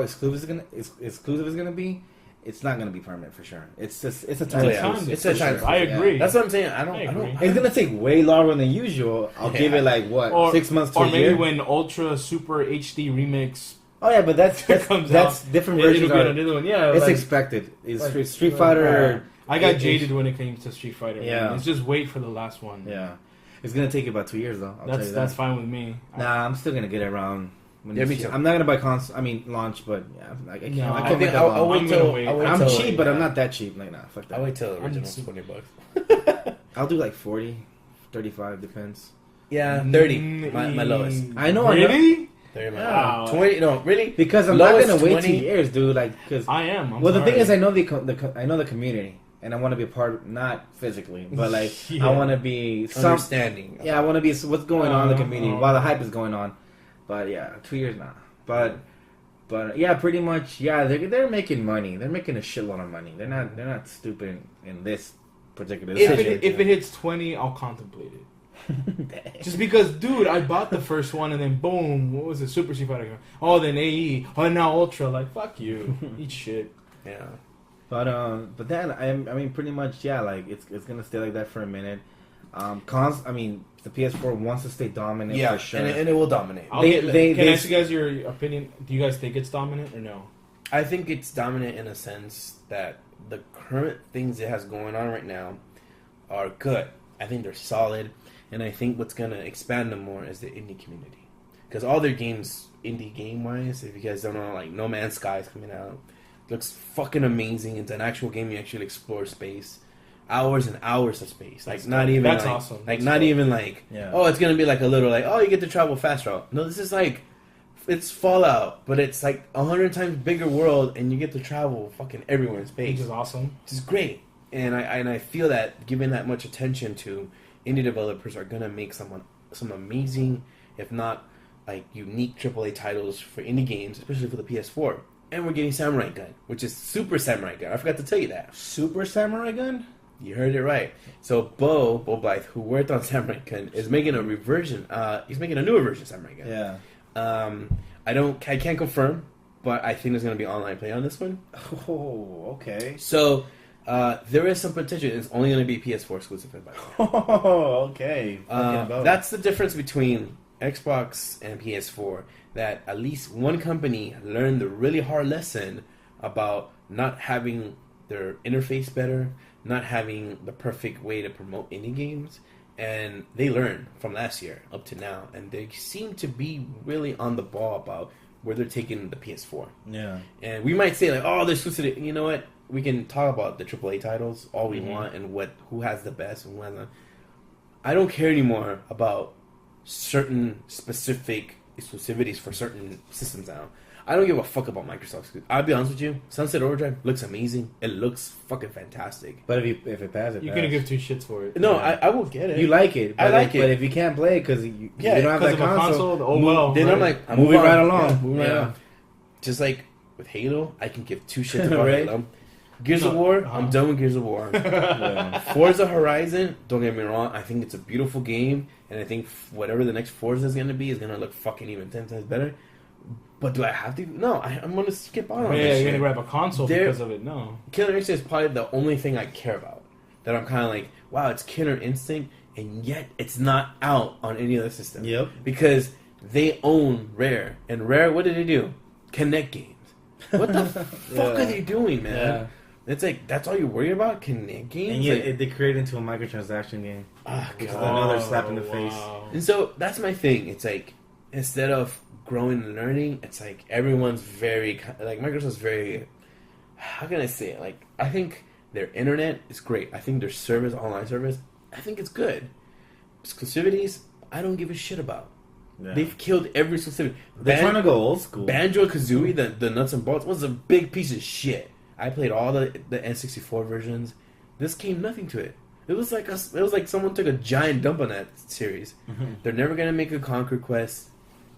exclusive it's gonna be, it's not gonna be permanent for sure. It's a Oh, time. yeah. It's a time. I agree. That's what I'm saying. I don't. It's gonna take way longer than usual. I'll give it like what 6 months to a year. Or maybe when Ultra Super HD Remix. Oh yeah, but that's comes that's out, different versions. Another one. Yeah, It's like, expected. It's like, Street Fighter. I got jaded when it came to Street Fighter. Yeah, it's just wait for the last one. Yeah, it's gonna take about 2 years though. That's fine with me. Nah, I'm still gonna get it around. Yeah, me too. I'm not gonna buy launch, but yeah, I can't. No, I can't make that long. I'll wait till. I'm cheap, but I'm not that cheap. Like, nah, fuck that. I'll wait till the original's $20. I'll do like 40, 35, depends. Yeah, 30. My lowest. I know. Really? 30. Wow. 20. No, really? Because I'm Lowest not gonna wait 20. 2 years, dude. Like, because I am. the thing is, I know the community, and I want to be a part, not physically, but like I want to be understanding. Yeah, I want to be what's going on in the community while the hype is going on. But yeah, 2 years now. But yeah, pretty much. Yeah, they're making money. They're making a shitload of money. They're not stupid in this particular. If it hits 20, I'll contemplate it. Just because, dude, I bought the first one and then boom, what was it? Super Street Fighter. Oh, then AE. Oh, now Ultra. Like, fuck you. Eat shit. Yeah. But then I mean, pretty much, yeah. Like it's gonna stay like that for a minute. The PS4 wants to stay dominant for sure, and it will dominate. Can I ask you guys your opinion? Do you guys think it's dominant or no? I think it's dominant in a sense that the current things it has going on right now are good. I think they're solid, and I think what's gonna expand them more is the indie community, because all their games, indie game wise, if you guys don't know, like No Man's Sky is coming out, looks fucking amazing. It's an actual game you actually explore space. Hours and hours of space, like not even. That's like, awesome. Like not even like, oh, it's gonna be like a little like, oh, you get to travel fast route. No, this is like, it's Fallout, but it's like 100 times bigger world, and you get to travel fucking everywhere in space. Which is awesome. Which is great, and I feel that giving that much attention to indie developers are gonna make some amazing, if not like unique AAA titles for indie games, especially for the PS4. And we're getting Samurai Gun, which is Super Samurai Gun. I forgot to tell you that. Super Samurai Gun. You heard it right. So Bo Blythe, who worked on Samurai Gun, is making a reversion. He's making a newer version of Samurai Gun. Yeah. I can't confirm, but I think there's going to be online play on this one. Oh, okay. So there is some potential. It's only going to be PS4 exclusive. By the way. Oh, okay. That's the difference between Xbox and PS4. That at least one company learned the really hard lesson about not having their interface better, not having the perfect way to promote indie games, and they learned from last year up to now, and they seem to be really on the ball about where they're taking the PS4. Yeah. And we might say like, oh, there's exclusivity. You know what? We can talk about the AAA titles all we want and who has the best and who hasn't. I don't care anymore about certain specific exclusivities for certain systems now. I don't give a fuck about Microsoft. I'll be honest with you. Sunset Overdrive looks amazing. It looks fucking fantastic. But if it passes, you're gonna give two shits for it. No, yeah. I will get it. You like it. I like it. But if you can't play it because you don't have that console, oh well. Then I'm like, move it right along. Yeah, move right along. Just like with Halo, I can give two shits about Halo. Gears of War, I'm done with Gears of War. Forza Horizon, don't get me wrong, I think it's a beautiful game, and I think whatever the next Forza is going to be is going to look fucking even 10 times better. But do I have to? No, I'm going to skip on this. Yeah, you're going to grab a console because of it. No. Killer Instinct is probably the only thing I care about. That I'm kind of like, wow, it's Killer Instinct, and yet it's not out on any other system. Yep. Because they own Rare. And Rare, what did they do? Connect games. What the fuck are they doing, man? Yeah. It's like, that's all you're worried about? Connect games? And yet like, they created into a microtransaction game. Oh, God. Another slap in the face. And so, that's my thing. It's like, instead of growing and learning, it's like, everyone's very, like, Microsoft's very, how can I say it? Like, I think their internet is great. I think their service, online service, I think it's good. Exclusivities, I don't give a shit about. Yeah. They've killed every exclusivity. They're trying to go old school. Banjo-Kazooie, the nuts and bolts, was a big piece of shit. I played all the N64 versions. This came nothing to it. It was like someone took a giant dump on that series. Mm-hmm. They're never gonna make a Conquer Quest.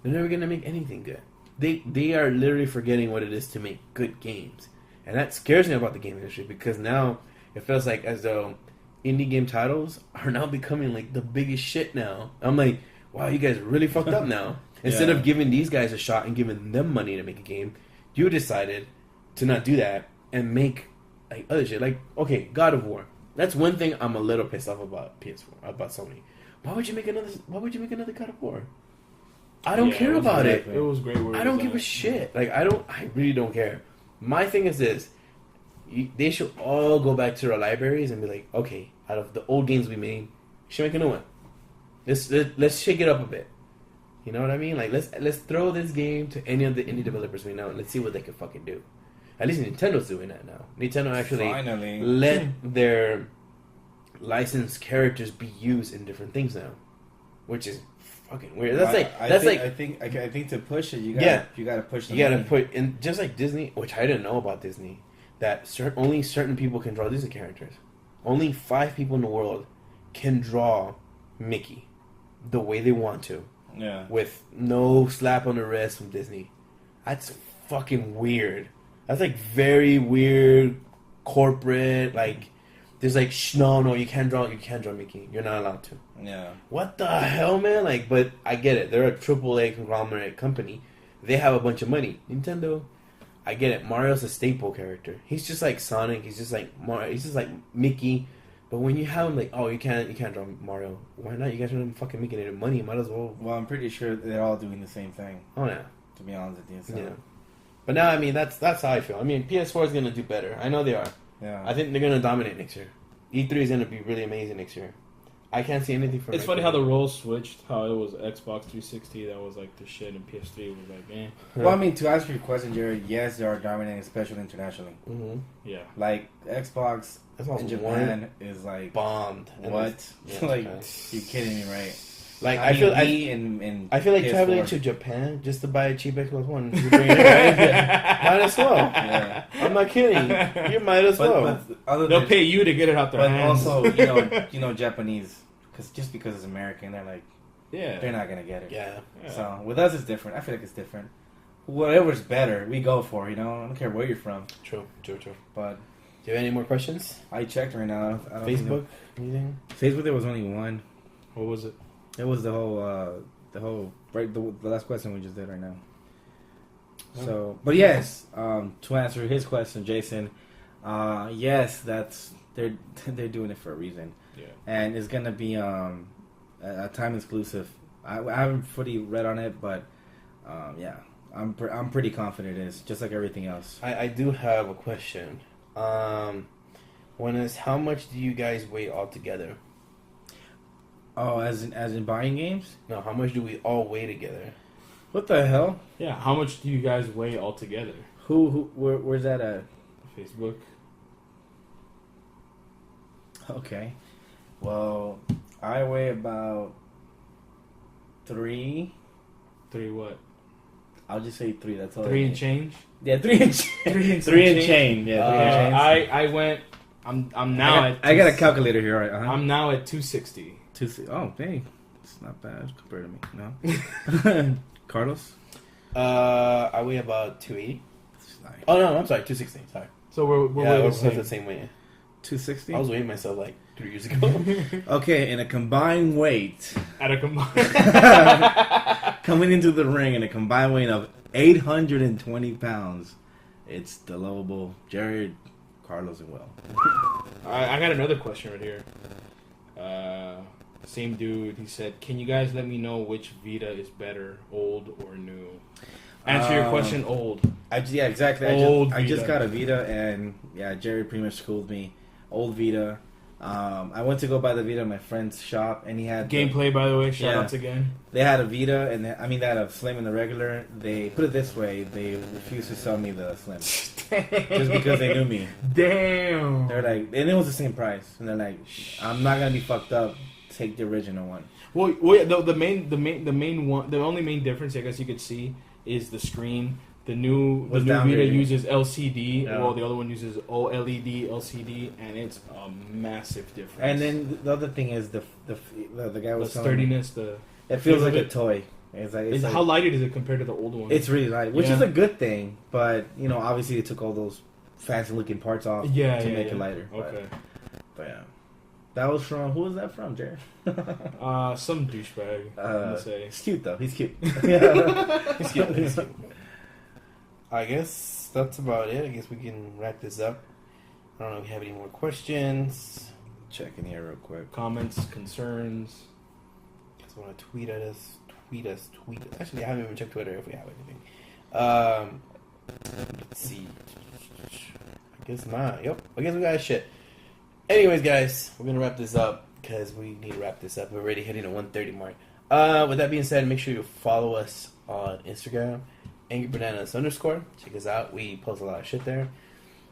They're never gonna make anything good. They are literally forgetting what it is to make good games, and that scares me about the game industry because now it feels like as though indie game titles are now becoming like the biggest shit now. I'm like, wow, you guys are really fucked up now. Instead of giving these guys a shot and giving them money to make a game, you decided to not do that and make like other shit. Like, okay, God of War. That's one thing I'm a little pissed off about PS4, about Sony. Why would you make another God of War? I don't care about it. It was great. I don't give a shit. Like, I really don't care. My thing is this: they should all go back to their libraries and be like, okay, out of the old games we made, we should make a new one. Let's shake it up a bit. You know what I mean? Like, let's throw this game to any of the indie developers we know and let's see what they can fucking do. At least Nintendo's doing that now. Nintendo actually finally let their licensed characters be used in different things now, which is fucking weird. I think to push it, you gotta push. The you gotta money. put in, just like Disney, which I didn't know about Disney, that only certain people can draw Disney characters. Only 5 people in the world can draw Mickey the way they want to. Yeah. With no slap on the wrist from Disney. That's fucking weird. That's like very weird, corporate. Like, there's like, no, you can't draw Mickey. You're not allowed to. Yeah. What the hell, man? Like, but I get it. They're a AAA conglomerate company. They have a bunch of money. Nintendo, I get it. Mario's a staple character. He's just like Sonic. He's just like Mario. He's just like Mickey. But when you have him, like, oh, you can't draw Mario. Why not? You guys are fucking making it money. Might as well. Well, I'm pretty sure they're all doing the same thing. Oh yeah. To be honest with you. So. Yeah. But now, I mean, that's how I feel. I mean, PS4 is gonna do better. I know they are. Yeah. I think they're gonna dominate next year. E3 is gonna be really amazing next year. I can't see anything from. It's funny how the roles switched. How it was Xbox 360 that was like the shit, and PS3 was like, eh. Well, I mean, to answer your question, Jared, yes, they are dominating, especially internationally. Mm-hmm. Yeah. Like Xbox in Japan is like bombed. What? Yeah, like, Japan. you kidding me, right? Like, I feel like PS4. Traveling to Japan just to buy a cheap Xbox One. You bring it, right? Might as well. Yeah. I'm not kidding. You might as well. But they'll pay you to get it out their hands. But also, you know, Japanese, just because it's American, they're like, they're not gonna get it. Yeah. So with us, it's different. I feel like it's different. Whatever's better, we go for. You know, I don't care where you're from. True. But do you have any more questions? I checked right now. I don't Facebook? Anything? Facebook, there was only one. What was it? It was the whole the last question we just did right now. Oh. So, but yes, to answer his question, Jason, yes, they're doing it for a reason. Yeah. And it's gonna be a time exclusive. I haven't fully read on it, but yeah, I'm pretty confident it is, just like everything else. I do have a question. How much do you guys weigh all together? Oh, as in buying games? No, how much do we all weigh together? What the hell? Yeah, how much do you guys weigh all together? Where's that at? Facebook. Okay. Well, I weigh about 3. 3 what? I'll just say 3. That's all. 3 and change. Yeah, 3 and change. 3 and change. Yeah, 3 and change. I went. I'm now I got a calculator here. Right? I'm now at 260. Oh, dang, it's not bad compared to me. No. Carlos. I weigh about 280. Nice. Oh no, I'm sorry, 260. Sorry. So we're the same weight. 260. I was weighing myself like 3 years ago. Okay, in a combined weight. At a combined. Coming into the ring in a combined weight of 820 pounds, it's the lovable Jared, Carlos, and Will. I got another question right here. Same dude. He said, "Can you guys let me know which Vita is better, old or new?" Answer your question. Old. Yeah, exactly. I just got a Vita, and yeah, Jerry pretty much schooled me. Old Vita. I went to go buy the Vita at my friend's shop, and he had gameplay. By the way, shout outs again. They had a Vita, and they had a Slim and the regular. They put it this way: they refused to sell me the Slim just because they knew me. Damn. They're like, and it was the same price, and they're like, "I'm not gonna be fucked up. Take the original one." Well, the main one, the only main difference I guess you could see is the screen. The new Vita uses LCD, while the other one uses OLED LCD, and it's a massive difference. And then the other thing is the guy was the sturdiness. It feels like a toy. It's like how lighted is it compared to the old one? It's really light, which is a good thing. But obviously they took all those fancy looking parts off to make it lighter. Okay, but yeah. That was from, who was that from, Jared? Some douchebag. I'm gonna say. He's cute though. He's cute. He's cute. I guess that's about it. I guess we can wrap this up. I don't know if you have any more questions. Check in here real quick. Comments, concerns. Just want to tweet at us. Tweet us. Actually, I haven't even checked Twitter if we have anything. Let's see. I guess not. Yep. I guess we got shit. Anyways, guys, we're gonna wrap this up because we need to wrap this up. We're already hitting the 1:30 mark. With that being said, make sure you follow us on Instagram, AngryBananas_. Check us out. We post a lot of shit there.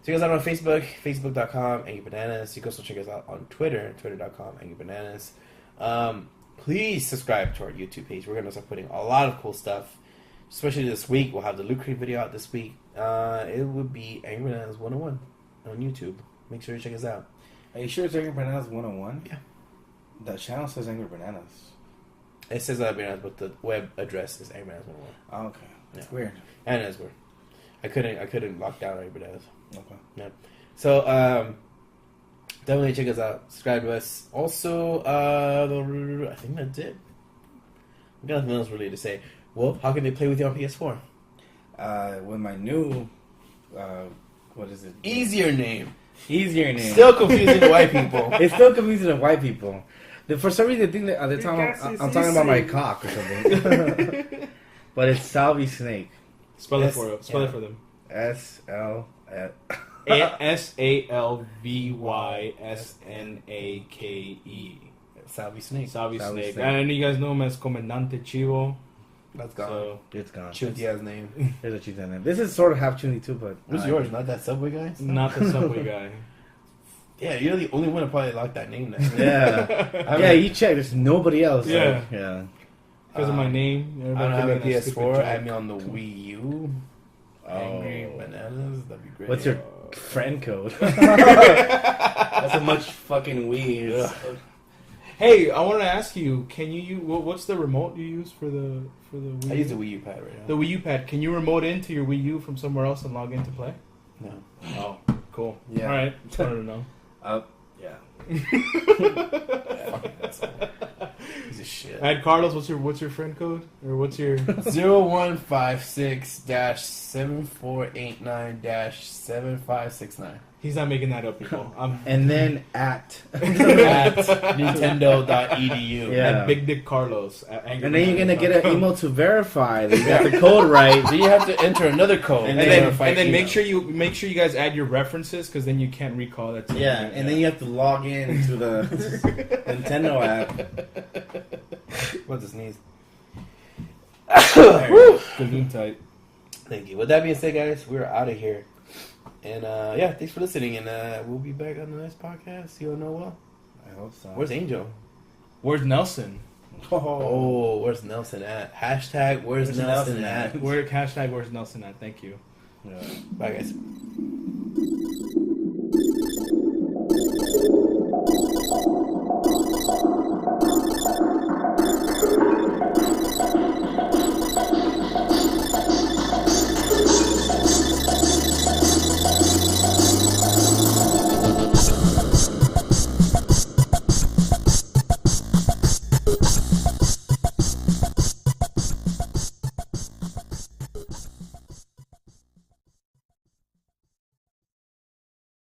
Check us out on Facebook, Facebook.com, AngryBananas. You can also check us out on Twitter, Twitter.com, AngryBananas. Please subscribe to our YouTube page. We're going to start putting a lot of cool stuff. Especially this week. We'll have the Loot Crate video out this week. It would be Angry Bananas 101 on YouTube. Make sure you check us out. Are you sure it's Angry Bananas 101? Yeah. The channel says Angry Bananas. It says Angry Bananas, but the web address is Angry Bananas 101. Oh, okay. That's weird. And it's weird. I couldn't lock down Angry Bananas. Okay. Yeah. So, definitely check us out. Subscribe to us. Also, I think that's it. I got nothing else really to say. Well, how can they play with you on PS4? With my new, what is it? Easier name. Easier name. Still confusing to white people. It's still confusing to white people. For some reason, they think that they're I'm talking about my cock or something. But it's Salvi Snake. Spell it for them. SALVYSNAKE. Salvi Snake. Salvi Snake. And you guys know him as Comandante Chivo. That's gone. So, it's gone. Chutia's name. There's a Chutia name. This is sort of half Chuny too, but... Who's yours? Not that Subway guy? Not the Subway guy. Yeah, you're the only one to probably like that name now. Yeah. Yeah, you check. There's nobody else. Yeah. Like, yeah. Because of my name. I don't have a PS4. Joke. Add me on the Wii U. Angry Bananas. That'd be great. What's your friend code? That's a much fucking weird. Hey, I want to ask you. Can you use what's the remote you use for the Wii? I use the Wii U pad right now. The Wii U pad. Can you remote into your Wii U from somewhere else and log in to play? No. Oh, cool. Yeah. All right. Just wanted to know. Yeah. Fucking asshole. Piece of shit. All right, Carlos. What's your friend code or what's your 0156-7489-7569. He's not making that up, people. And then at Nintendo.edu. Yeah. Big Dick Carlos. And then you're gonna get an email to verify that you got the code right. Then you have to enter another code. And then make sure you guys add your references because then you can't recall that. Yeah, and then you have to log in to the Nintendo app. What's his sneeze? Good tight. Thank you. With that being said, guys, we're out of here. And yeah, thanks for listening. And we'll be back on the next podcast. See you all know well. I hope so. Where's Angel? Where's Nelson? Oh, where's Nelson at? Hashtag where's Nelson at? Hashtag where's Nelson at? Thank you. Yeah. Bye, guys.